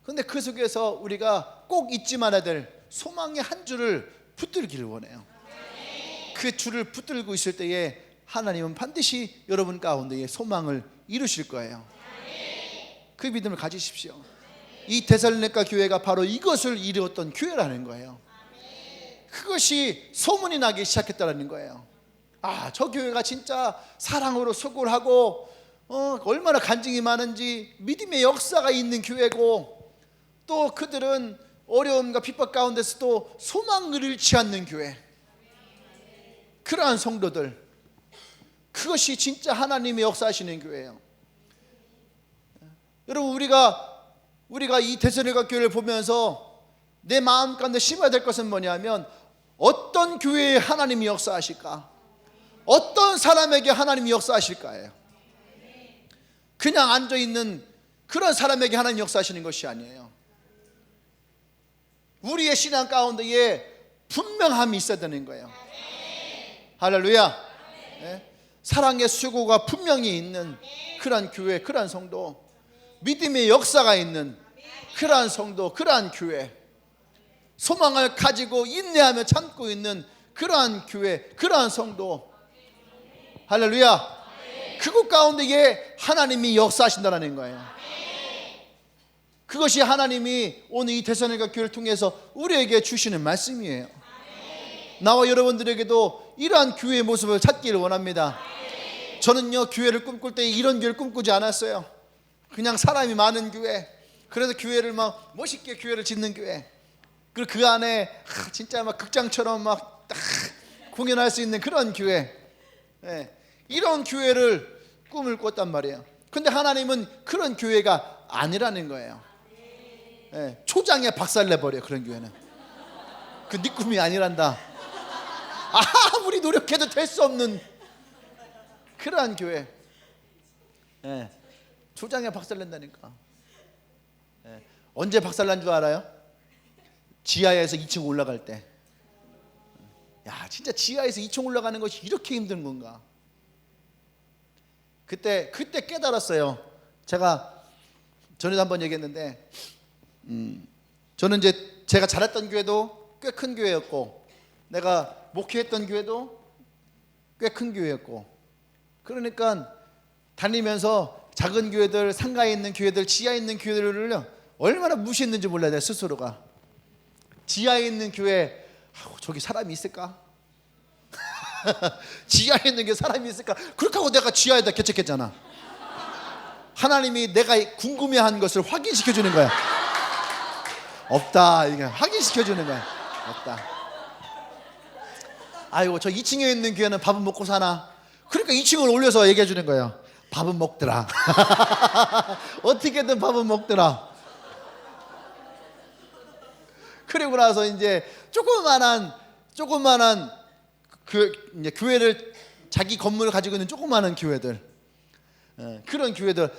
Speaker 1: 그런데 그 속에서 우리가 꼭 잊지 말아야 될 소망의 한 줄을 붙들기를 원해요. 그 줄을 붙들고 있을 때에 하나님은 반드시 여러분 가운데에 소망을 이루실 거예요. 그 믿음을 가지십시오. 이 데살로니가 교회가 바로 이것을 이루었던 교회라는 거예요. 그것이 소문이 나기 시작했다는 거예요. 아, 저 교회가 진짜 사랑으로 수고하고 얼마나 간증이 많은지, 믿음의 역사가 있는 교회고, 또 그들은 어려움과 핍박 가운데서도 소망을 잃지 않는 교회, 그러한 성도들, 그것이 진짜 하나님의 역사하시는 교회예요. 여러분, 우리가 이 데살로니가 교회를 보면서 내 마음 가운데 심어야 될 것은 뭐냐면, 어떤 교회에 하나님이 역사하실까? 어떤 사람에게 하나님이 역사하실까예요. 그냥 앉아있는 그런 사람에게 하나님 역사하시는 것이 아니에요. 우리의 신앙 가운데에 분명함이 있어야 되는 거예요. 할렐루야. 네? 사랑의 수고가 분명히 있는 그러한 교회, 그러한 성도, 믿음의 역사가 있는 그러한 성도, 그러한 교회, 소망을 가지고 인내하며 참고 있는 그러한 교회, 그러한 성도, 할렐루야. 그곳 가운데에 하나님이 역사하신다는 거예요. 그것이 하나님이 오늘 이 데살로니가 교회를 통해서 우리에게 주시는 말씀이에요. 나와 여러분들에게도 이러한 교회의 모습을 찾기를 원합니다. 저는요, 교회를 꿈꿀 때 이런 교회를 꿈꾸지 않았어요. 그냥 사람이 많은 교회, 그래서 교회를 막 멋있게 교회를 짓는 교회, 그리고 그 안에 진짜 막 극장처럼 막 딱 공연할 수 있는 그런 교회, 이런 교회를 꿈을 꿨단 말이에요. 근데 하나님은 그런 교회가 아니라는 거예요. 초장에 박살내버려. 그런 교회는 그 네 꿈이 아니란다. 아무리 노력해도 될 수 없는 그러한 교회, 초장에 박살낸다니까. 언제 박살난 줄 알아요? 지하에서 2층 올라갈 때. 야, 진짜 지하에서 2층 올라가는 것이 이렇게 힘든 건가? 그때 깨달았어요. 제가 전에도 한번 얘기했는데, 저는 이제 제가 자랐던 교회도 꽤 큰 교회였고, 내가 목회했던 교회도 꽤 큰 교회였고, 그러니까 다니면서 작은 교회들, 상가에 있는 교회들, 지하에 있는 교회들을 얼마나 무시했는지 몰라요, 내 스스로가. 지하에 있는 교회, 저기 사람이 있을까? 지하에 있는 게 사람이 있을까? 그렇게 하고 내가 지하에다 개척했잖아. 하나님이 내가 궁금해한 것을 확인시켜 주는 거야. 없다, 이게 확인시켜 주는 거야. 없다. 아이고, 저 2층에 있는 교회는 밥은 먹고 사나? 그러니까 2층을 올려서 얘기해 주는 거예요. 밥은 먹더라. 어떻게든 밥은 먹더라. 그리고 나서 이제 조그만한 이제 교회를, 자기 건물을 가지고 있는 조그마한 교회들, 그런 교회들,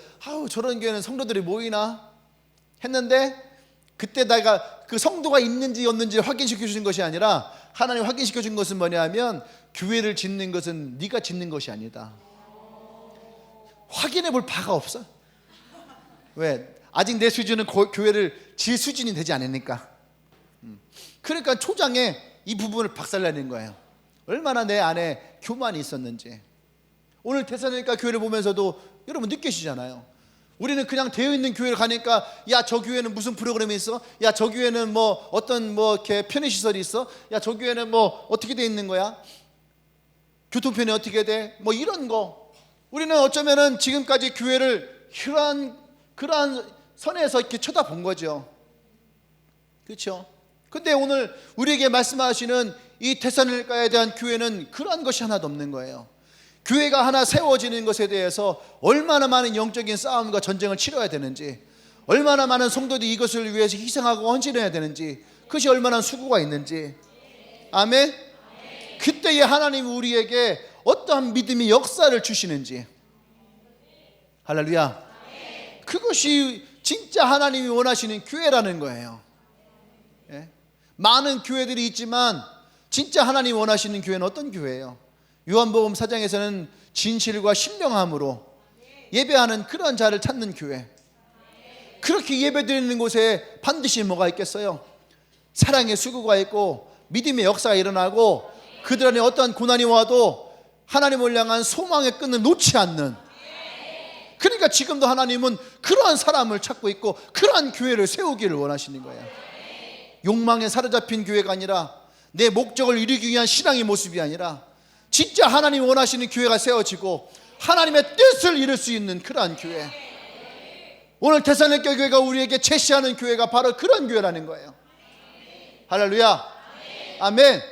Speaker 1: 저런 교회는 성도들이 모이나 했는데, 그때 내가 그 성도가 있는지 없는지 확인시켜 주신 것이 아니라, 하나님 확인시켜 준 것은 뭐냐면, 교회를 짓는 것은 네가 짓는 것이 아니다. 확인해 볼 바가 없어. 왜? 아직 내 수준은 교회를 질 수준이 되지 않으니까. 그러니까 초장에 이 부분을 박살내는 거예요. 얼마나 내 안에 교만이 있었는지. 오늘 데살로니가 교회를 보면서도 여러분 느끼시잖아요. 우리는 그냥 되어 있는 교회를 가니까, 야, 저 교회는 무슨 프로그램이 있어? 야, 저 교회는 뭐 어떤 이렇게 편의시설이 있어? 야, 저 교회는 뭐 어떻게 돼 있는 거야? 교통편이 어떻게 돼? 뭐 이런 거. 우리는 어쩌면은 지금까지 교회를 그러한 선에서 이렇게 쳐다본 거죠. 그렇죠? 근데 오늘 우리에게 말씀하시는 이 데살로니가에 대한 교회는 그러한 것이 하나도 없는 거예요. 교회가 하나 세워지는 것에 대해서 얼마나 많은 영적인 싸움과 전쟁을 치러야 되는지, 얼마나 많은 성도들이 이것을 위해서 희생하고 헌신해야 되는지, 그것이 얼마나 수고가 있는지. 아멘? 그때에 하나님이 우리에게 어떠한 믿음의 역사를 주시는지. 할렐루야. 그것이 진짜 하나님이 원하시는 교회라는 거예요. 많은 교회들이 있지만 진짜 하나님이 원하시는 교회는 어떤 교회예요? 요한복음 4장에서는 진실과 신령함으로 예배하는 그런 자를 찾는 교회. 그렇게 예배드리는 곳에 반드시 뭐가 있겠어요? 사랑의 수고가 있고 믿음의 역사가 일어나고 그들 안에 어떠한 고난이 와도 하나님을 향한 소망의 끈을 놓지 않는, 그러니까 지금도 하나님은 그러한 사람을 찾고 있고 그러한 교회를 세우기를 원하시는 거예요. 욕망에 사로잡힌 교회가 아니라, 내 목적을 이루기 위한 신앙의 모습이 아니라 진짜 하나님이 원하시는 교회가 세워지고 하나님의 뜻을 이룰 수 있는 그러한 교회. 오늘 데살로니가 교회가 우리에게 제시하는 교회가 바로 그런 교회라는 거예요. 할렐루야. 아멘.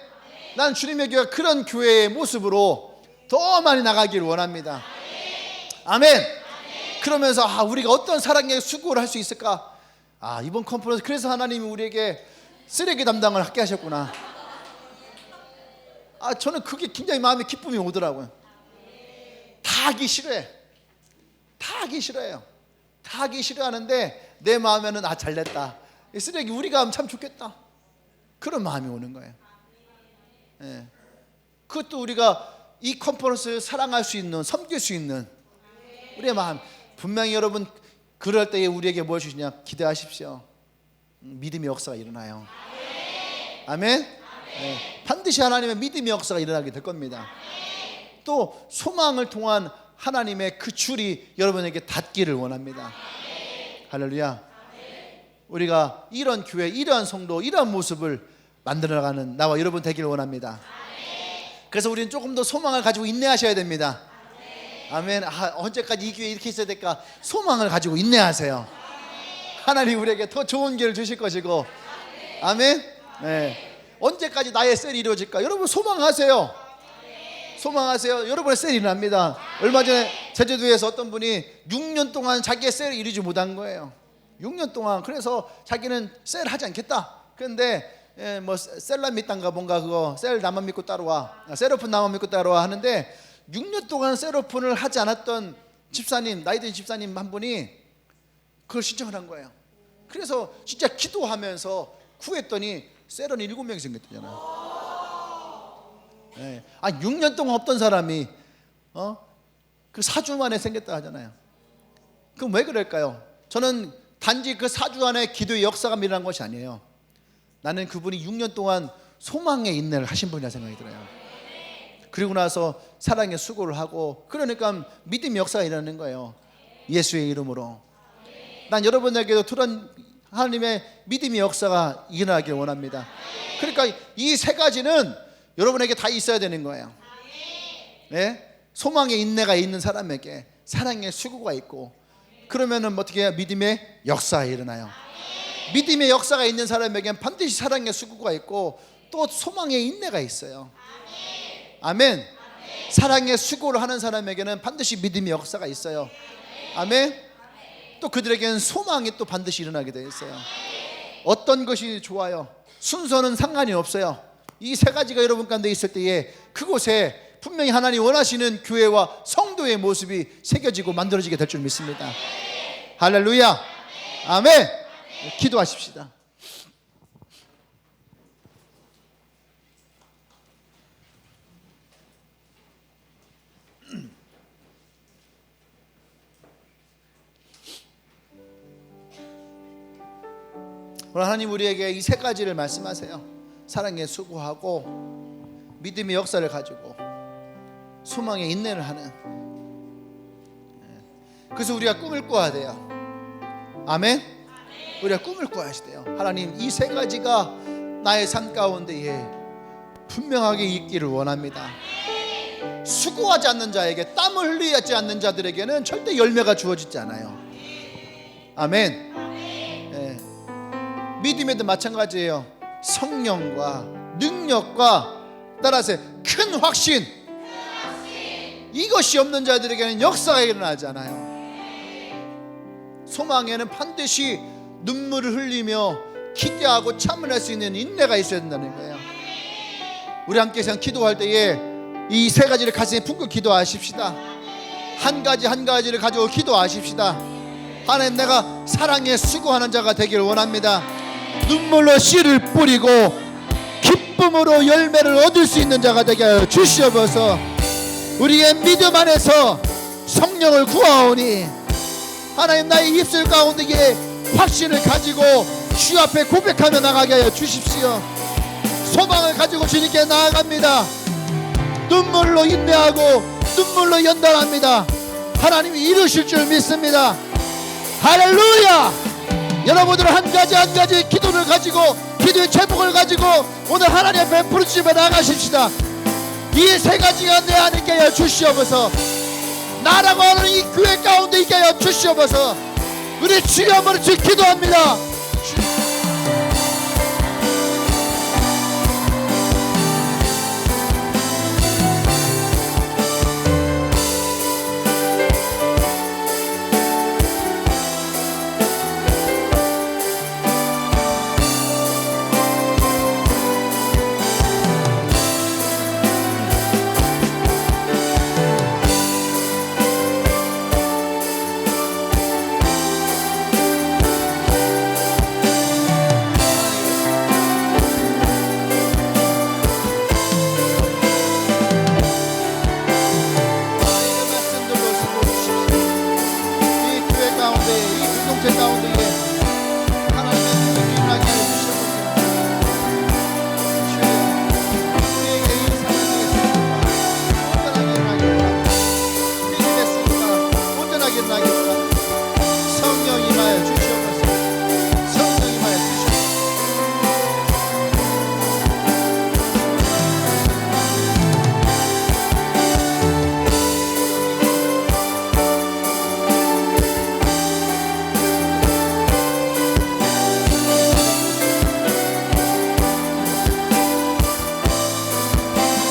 Speaker 1: 난 주님의 교회가 그런 교회의 모습으로 더 많이 나가기를 원합니다. 아멘. 그러면서 우리가 어떤 사랑의 수고를 할 수 있을까? 이번 컨퍼런스, 그래서 하나님이 우리에게 쓰레기 담당을 하게 하셨구나. 저는 그게 굉장히 마음에 기쁨이 오더라고요. 다 하기 싫어해. 다 하기 싫어해요. 다 하기 싫어하는데 내 마음에는 잘됐다, 쓰레기 우리가 하면 참 좋겠다, 그런 마음이 오는 거예요. 예. 그것도 우리가 이 컨퍼런스를 사랑할 수 있는, 섬길 수 있는 우리의 마음. 분명히 여러분 그럴 때에 우리에게 뭘 주시냐? 기대하십시오. 믿음의 역사가 일어나요. 아멘. 네. 반드시 하나님의 믿음의 역사가 일어나게 될 겁니다. 또 소망을 통한 하나님의 그 줄이 여러분에게 닿기를 원합니다. 할렐루야. 우리가 이런 교회, 이러한 성도, 이러한 모습을 만들어가는 나와 여러분 되기를 원합니다. 그래서 우리는 조금 더 소망을 가지고 인내하셔야 됩니다. 아멘. 언제까지 이 교회 이렇게 있어야 될까? 소망을 가지고 인내하세요. 하나님 우리에게 더 좋은 기회를 주실 것이고. 아멘. 네. 언제까지 나의 셀이 이루어질까? 여러분 소망하세요. 소망하세요. 여러분의 셀이 일어납니다. 얼마 전에 제주도에서 어떤 분이 6년 동안 자기의 셀을 이루지 못한 거예요. 6년 동안. 그래서 자기는 셀 하지 않겠다. 그런데 셀라 믿단가 뭔가 그거 셀 나만 믿고 따라와, 셀오픈 나만 믿고 따라와 하는데 6년 동안 셀오픈을 하지 않았던 집사님, 나이 든 집사님 한 분이 그걸 신청을 한 거예요. 그래서 진짜 기도하면서 구했더니 셀은 7명이 생겼잖아요. 네. 6년 동안 없던 사람이 그 4주 만에 생겼다 하잖아요. 그럼 왜 그럴까요? 저는 단지 그 4주 안에 기도의 역사가 일어난 것이 아니에요. 나는 그분이 6년 동안 소망의 인내를 하신 분이라 생각이 들어요. 그리고 나서 사랑의 수고를 하고, 그러니까 믿음의 역사가 일어나는 거예요. 예수의 이름으로. 난 여러분에게도 그런 하나님의 믿음의 역사가 일어나길 원합니다. 그러니까 이 세 가지는 여러분에게 다 있어야 되는 거예요. 네? 소망의 인내가 있는 사람에게 사랑의 수고가 있고, 그러면은 어떻게 해요? 믿음의 역사가 일어나요. 믿음의 역사가 있는 사람에게는 반드시 사랑의 수고가 있고 또 소망의 인내가 있어요. 아멘. 사랑의 수고를 하는 사람에게는 반드시 믿음의 역사가 있어요. 아멘. 또 그들에게는 소망이 또 반드시 일어나게 되어 있어요. 어떤 것이 좋아요? 순서는 상관이 없어요. 이 세 가지가 여러분 가운데 있을 때에 그곳에 분명히 하나님 원하시는 교회와 성도의 모습이 새겨지고 만들어지게 될 줄 믿습니다. 할렐루야. 아멘. 기도하십시다. 오늘 하나님 우리에게 이 세 가지를 말씀하세요. 사랑에 수고하고 믿음의 역사를 가지고 소망에 인내를 하는. 그래서 우리가 꿈을 꿔야 돼요. 아멘. 우리가 꿈을 꿔야 돼요. 하나님 이 세 가지가 나의 삶 가운데에 분명하게 있기를 원합니다. 수고하지 않는 자에게, 땀을 흘리지 않는 자들에게는 절대 열매가 주어지지 않아요. 아멘. 믿음에도 마찬가지예요. 성령과 능력과 따라서 큰 확신, 이것이 없는 자들에게는 역사가 일어나지 않아요. 소망에는 반드시 눈물을 흘리며 기대하고 참을 할 수 있는 인내가 있어야 된다는 거예요. 우리 함께 기도할 때에 이 세 가지를 가슴에 품고 기도하십시다. 한 가지 한 가지를 가지고 기도하십시다. 하나님, 내가 사랑에 수고하는 자가 되기를 원합니다. 눈물로 씨를 뿌리고 기쁨으로 열매를 얻을 수 있는 자가 되게 하여 주시옵소서. 우리의 믿음 안에서 성령을 구하오니 하나님 나의 입술 가운데에 확신을 가지고 주 앞에 고백하며 나가게 하여 주십시오. 소망을 가지고 주님께 나아갑니다. 눈물로 인내하고 눈물로 연단합니다. 하나님이 이루실 줄 믿습니다. 할렐루야. 여러분들은 한 가지 한 가지 기도를 가지고 기도의 제목을 가지고 오늘 하나님 앞에 부르짖어 나가십시다. 이 세 가지가 내 안에 있게 하여 주시옵소서. 나라고 하는 이 교회 가운데 있게 하여 주시옵소서. 우리 주여 한번 기도합니다.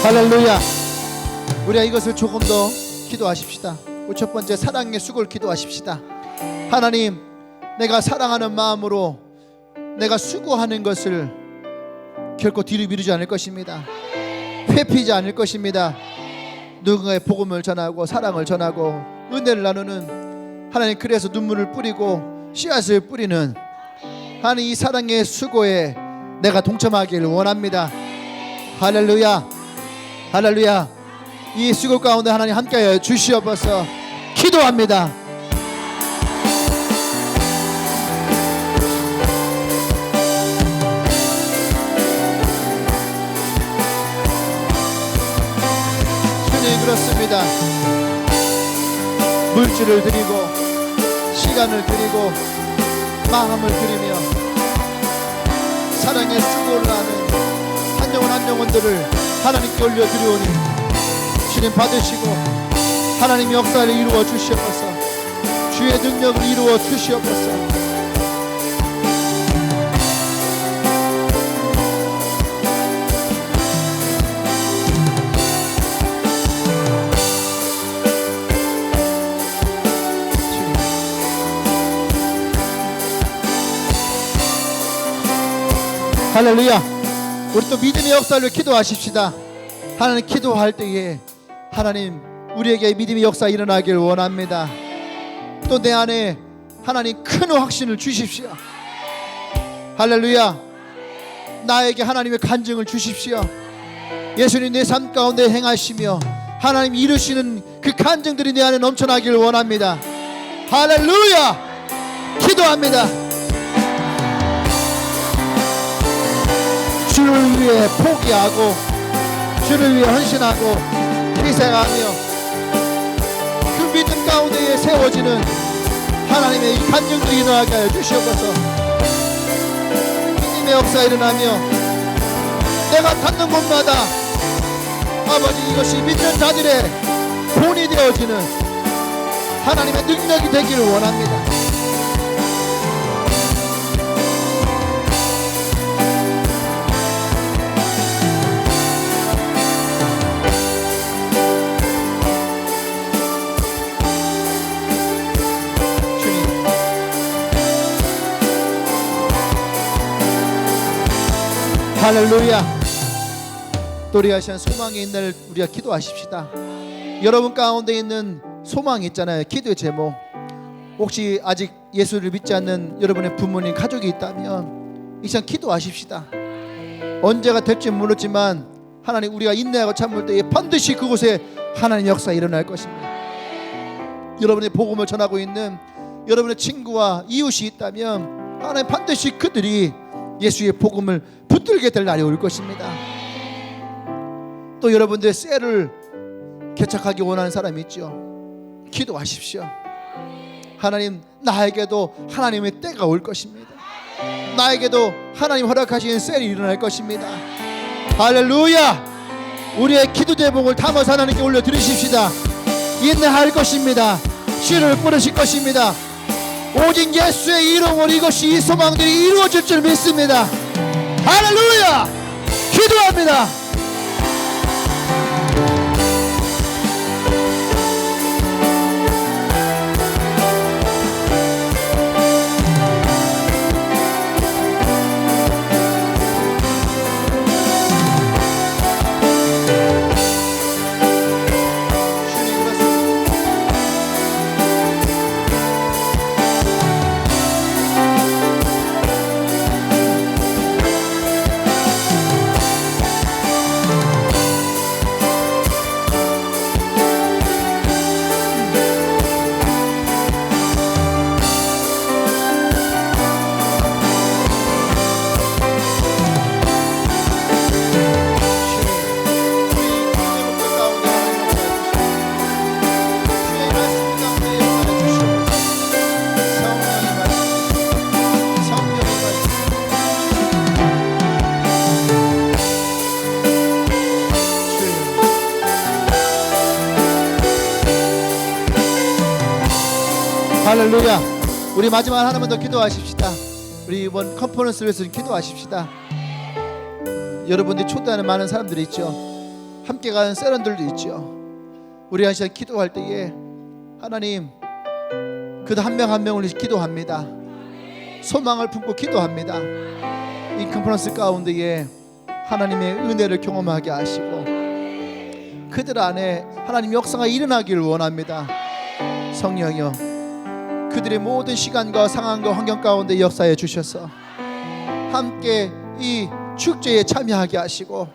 Speaker 1: 할렐루야. 우리가 이것을 조금 더 기도하십시다. 첫 번째, 사랑의 수고를 기도하십시다. 하나님, 내가 사랑하는 마음으로 내가 수고하는 것을 결코 뒤로 미루지 않을 것입니다. 회피지 않을 것입니다. 누군가의 복음을 전하고 사랑을 전하고 은혜를 나누는 하나님, 그래서 눈물을 뿌리고 씨앗을 뿌리는 하나님, 이 사랑의 수고에 내가 동참하기를 원합니다. 할렐루야. 할렐루야. 이 수고 가운데 하나님 함께하여 주시옵소서. 기도합니다. 주님, 그렇습니다. 물질을 드리고 시간을 드리고 마음을 드리며 사랑의 수고를 하는 한 영혼 한 영혼들을 하나님께 올려드리오니 주님 받으시고 하나님 역사를 이루어 주시옵소서. 주의 능력을 이루어 주시옵소서. 할렐루야. 우리 또 믿음의 역사를 기도하십시다. 하나님, 기도할 때에 하나님 우리에게 믿음의 역사 일어나길 원합니다. 또 내 안에 하나님 큰 확신을 주십시오. 할렐루야. 나에게 하나님의 간증을 주십시오. 예수님 내 삶 가운데 행하시며 하나님 이루시는 그 간증들이 내 안에 넘쳐나길 원합니다. 할렐루야. 기도합니다. 주를 위해 포기하고 주를 위해 헌신하고 희생하며 그 믿음 가운데에 세워지는 하나님의 이 간증들이 일어나게 하여 주시옵소서. 믿음의 역사 일어나며 내가 닿는 곳마다 아버지, 이것이 믿는 자들의 본이 되어지는 하나님의 능력이 되기를 원합니다. 할렐루야. 또 우리가 시간 소망이 있는 우리가 기도하십시다. 여러분 가운데 있는 소망이 있잖아요. 기도의 제목, 혹시 아직 예수를 믿지 않는 여러분의 부모님, 가족이 있다면 이 시간 기도하십시다. 언제가 될지 모르지만 하나님, 우리가 인내하고 참을 때에 반드시 그곳에 하나님 역사 일어날 것입니다. 여러분의 복음을 전하고 있는 여러분의 친구와 이웃이 있다면 하나님 반드시 그들이 예수의 복음을 붙들게 될 날이 올 것입니다. 또 여러분들의 셀을 개척하기 원하는 사람이 있죠. 기도하십시오. 하나님, 나에게도 하나님의 때가 올 것입니다. 나에게도 하나님 허락하시는 셀이 일어날 것입니다. 할렐루야. 우리의 기도 제목을 담아서 하나님께 올려드리십시다. 인내할 것입니다. 씨를 뿌리실 것입니다. 오직 예수의 이름으로 이것이 이 소망들이 이루어질 줄 믿습니다. 할렐루야. 기도합니다. 할렐루야. 우리 마지막 하나만 더 기도하십시다. 우리 이번 컨퍼런스를 위해서 기도하십시다. 여러분들이 초대하는 많은 사람들이 있죠. 함께 가는 세런들도 있죠. 우리 한 시간 기도할 때에 하나님, 그들 한 명 한 명을 위해서 기도합니다. 소망을 품고 기도합니다. 이 컨퍼런스 가운데에 하나님의 은혜를 경험하게 하시고 그들 안에 하나님 역사가 일어나기를 원합니다. 성령이여, 그들의 모든 시간과 상황과 환경 가운데 역사해 주셔서 함께 이 축제에 참여하게 하시고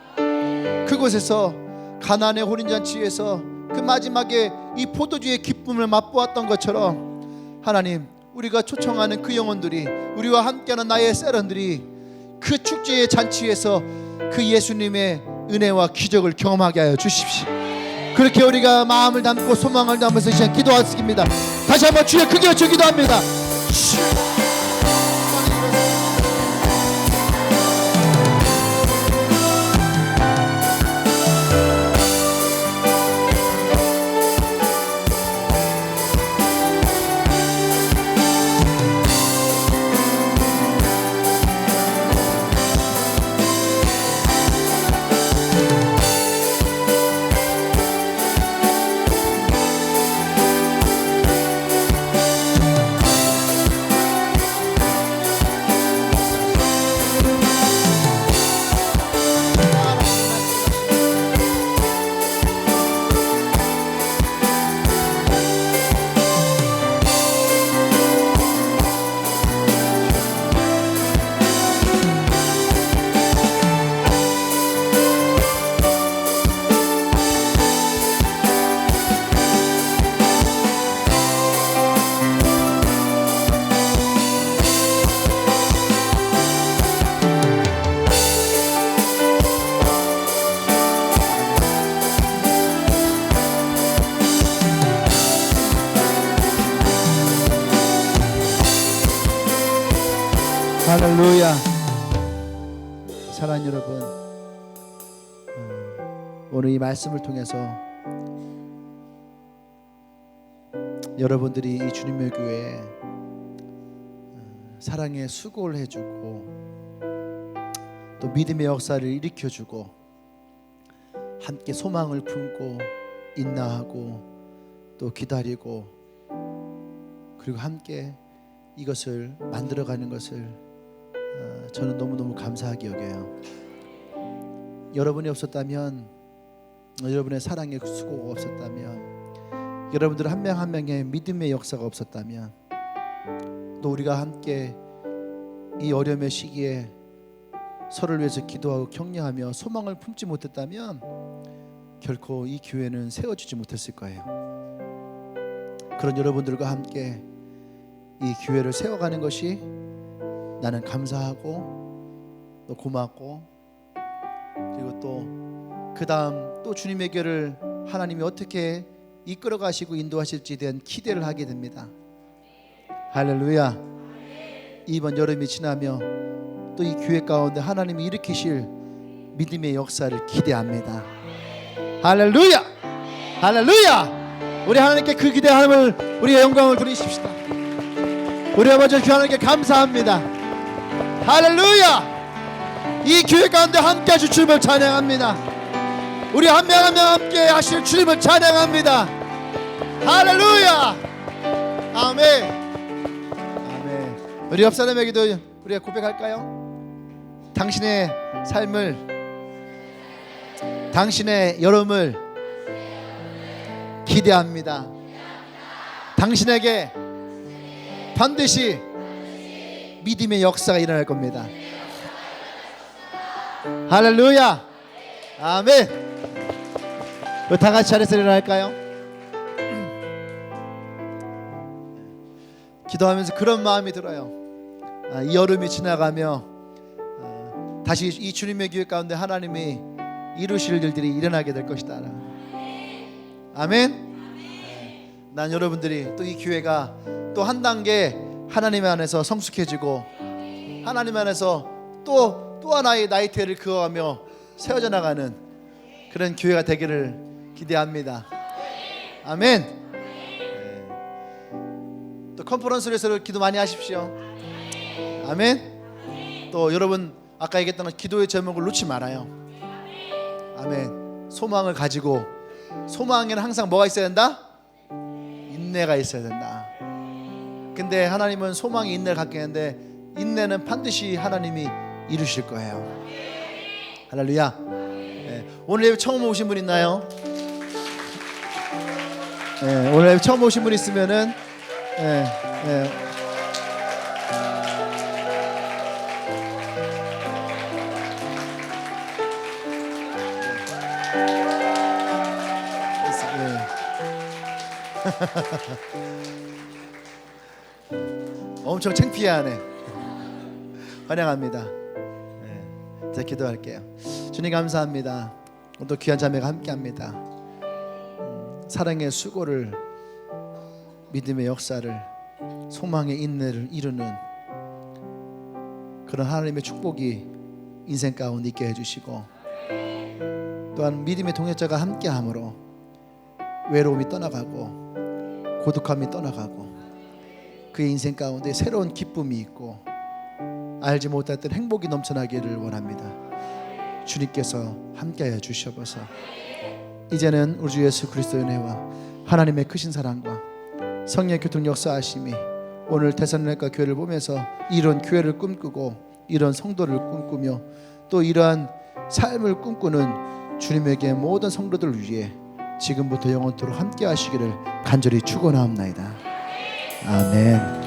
Speaker 1: 그곳에서 가나안의 혼인잔치에서 그 마지막에 이 포도주의 기쁨을 맛보았던 것처럼 하나님, 우리가 초청하는 그 영혼들이, 우리와 함께하는 나의 세런들이 그 축제의 잔치에서 그 예수님의 은혜와 기적을 경험하게 하여 주십시오. 그렇게 우리가 마음을 담고 소망을 담아서 시간 기도하겠습니다. 다시 한번 주여 크게 외쳐 기도합니다. 할렐루야. 사랑하는 여러분, 오늘 이 말씀을 통해서 여러분들이 이 주님의 교회에 사랑의 수고를 해주고 또 믿음의 역사를 일으켜주고 함께 소망을 품고 인내하고 또 기다리고 그리고 함께 이것을 만들어가는 것을 저는 너무너무 감사하게 여겨요. 여러분이 없었다면, 여러분의 사랑의 수고가 없었다면, 여러분들 한 명 한 명의 믿음의 역사가 없었다면, 또 우리가 함께 이 어려움의 시기에 서로를 위해서 기도하고 격려하며 소망을 품지 못했다면 결코 이 교회는 세워지지 못했을 거예요. 그런 여러분들과 함께 이 교회를 세워가는 것이 나는 감사하고 또 고맙고, 그리고 또 그 다음 또 주님의 교회를 하나님이 어떻게 이끌어 가시고 인도하실지에 대한 기대를 하게 됩니다. 할렐루야. 이번 여름이 지나며 또 이 교회 가운데 하나님이 일으키실 믿음의 역사를 기대합니다. 할렐루야. 할렐루야. 우리 하나님께 그 기대함을, 우리의 영광을 돌리십시다. 우리 아버지 주 하나님께 감사합니다. 할렐루야. 이 교회 가운데 함께 하실 주님을 찬양합니다. 우리 한 명 한 명 함께 하실 주님을 찬양합니다. 할렐루야. 아멘. 아멘. 우리 옆 사람에게도 우리가 고백할까요? 당신의 삶을, 당신의 여름을 기대합니다. 당신에게 반드시 믿음의 역사가 일어날 겁니다. 할렐루야. 아멘. 다 같이 차례서 일어날까요? 기도하면서 그런 마음이 들어요. 이 여름이 지나가며 다시 이 주님의 교회 가운데 하나님이 이루실 일들이 일어나게 될 것이다. 아멘. 난 여러분들이 또 이 교회가 또 한 단계 하나님 안에서 성숙해지고, 하나님 안에서 또 하나의 나이테를 그어가며 세워져 나가는 그런 교회가 되기를 기대합니다. 아멘. 또 컨퍼런스에서 기도 많이 하십시오. 아멘. 또 여러분 아까 얘기했던 기도의 제목을 놓지 말아요. 아멘. 소망을 가지고, 소망에는 항상 뭐가 있어야 된다? 인내가 있어야 된다. 근데 하나님은 소망이 인내를 갖게 하는데, 인내는 반드시 하나님이 이루실 거예요. 할렐루야. 오늘 예배 처음 오신 분 있나요? 오늘 예배 처음 오신 분 있으면은 엄청 창피해하네. 환영합니다. 자, 기도할게요. 주님 감사합니다. 오늘도 귀한 자매가 함께합니다. 사랑의 수고를, 믿음의 역사를, 소망의 인내를 이루는 그런 하나님의 축복이 인생 가운데 있게 해주시고, 또한 믿음의 동역자가 함께함으로 외로움이 떠나가고 고독함이 떠나가고 그의 인생 가운데 새로운 기쁨이 있고 알지 못했던 행복이 넘쳐나기를 원합니다. 주님께서 함께하여 주시옵소서. 이제는 우리 주 예수 그리스도의 은혜와 하나님의 크신 사랑과 성령의 교통 역사하심이 오늘 데살로니가 교회를 보면서 이런 교회를 꿈꾸고 이런 성도를 꿈꾸며 또 이러한 삶을 꿈꾸는 주님에게 모든 성도들을 위해 지금부터 영원토록 함께 하시기를 간절히 축원하옵나이다. 아멘.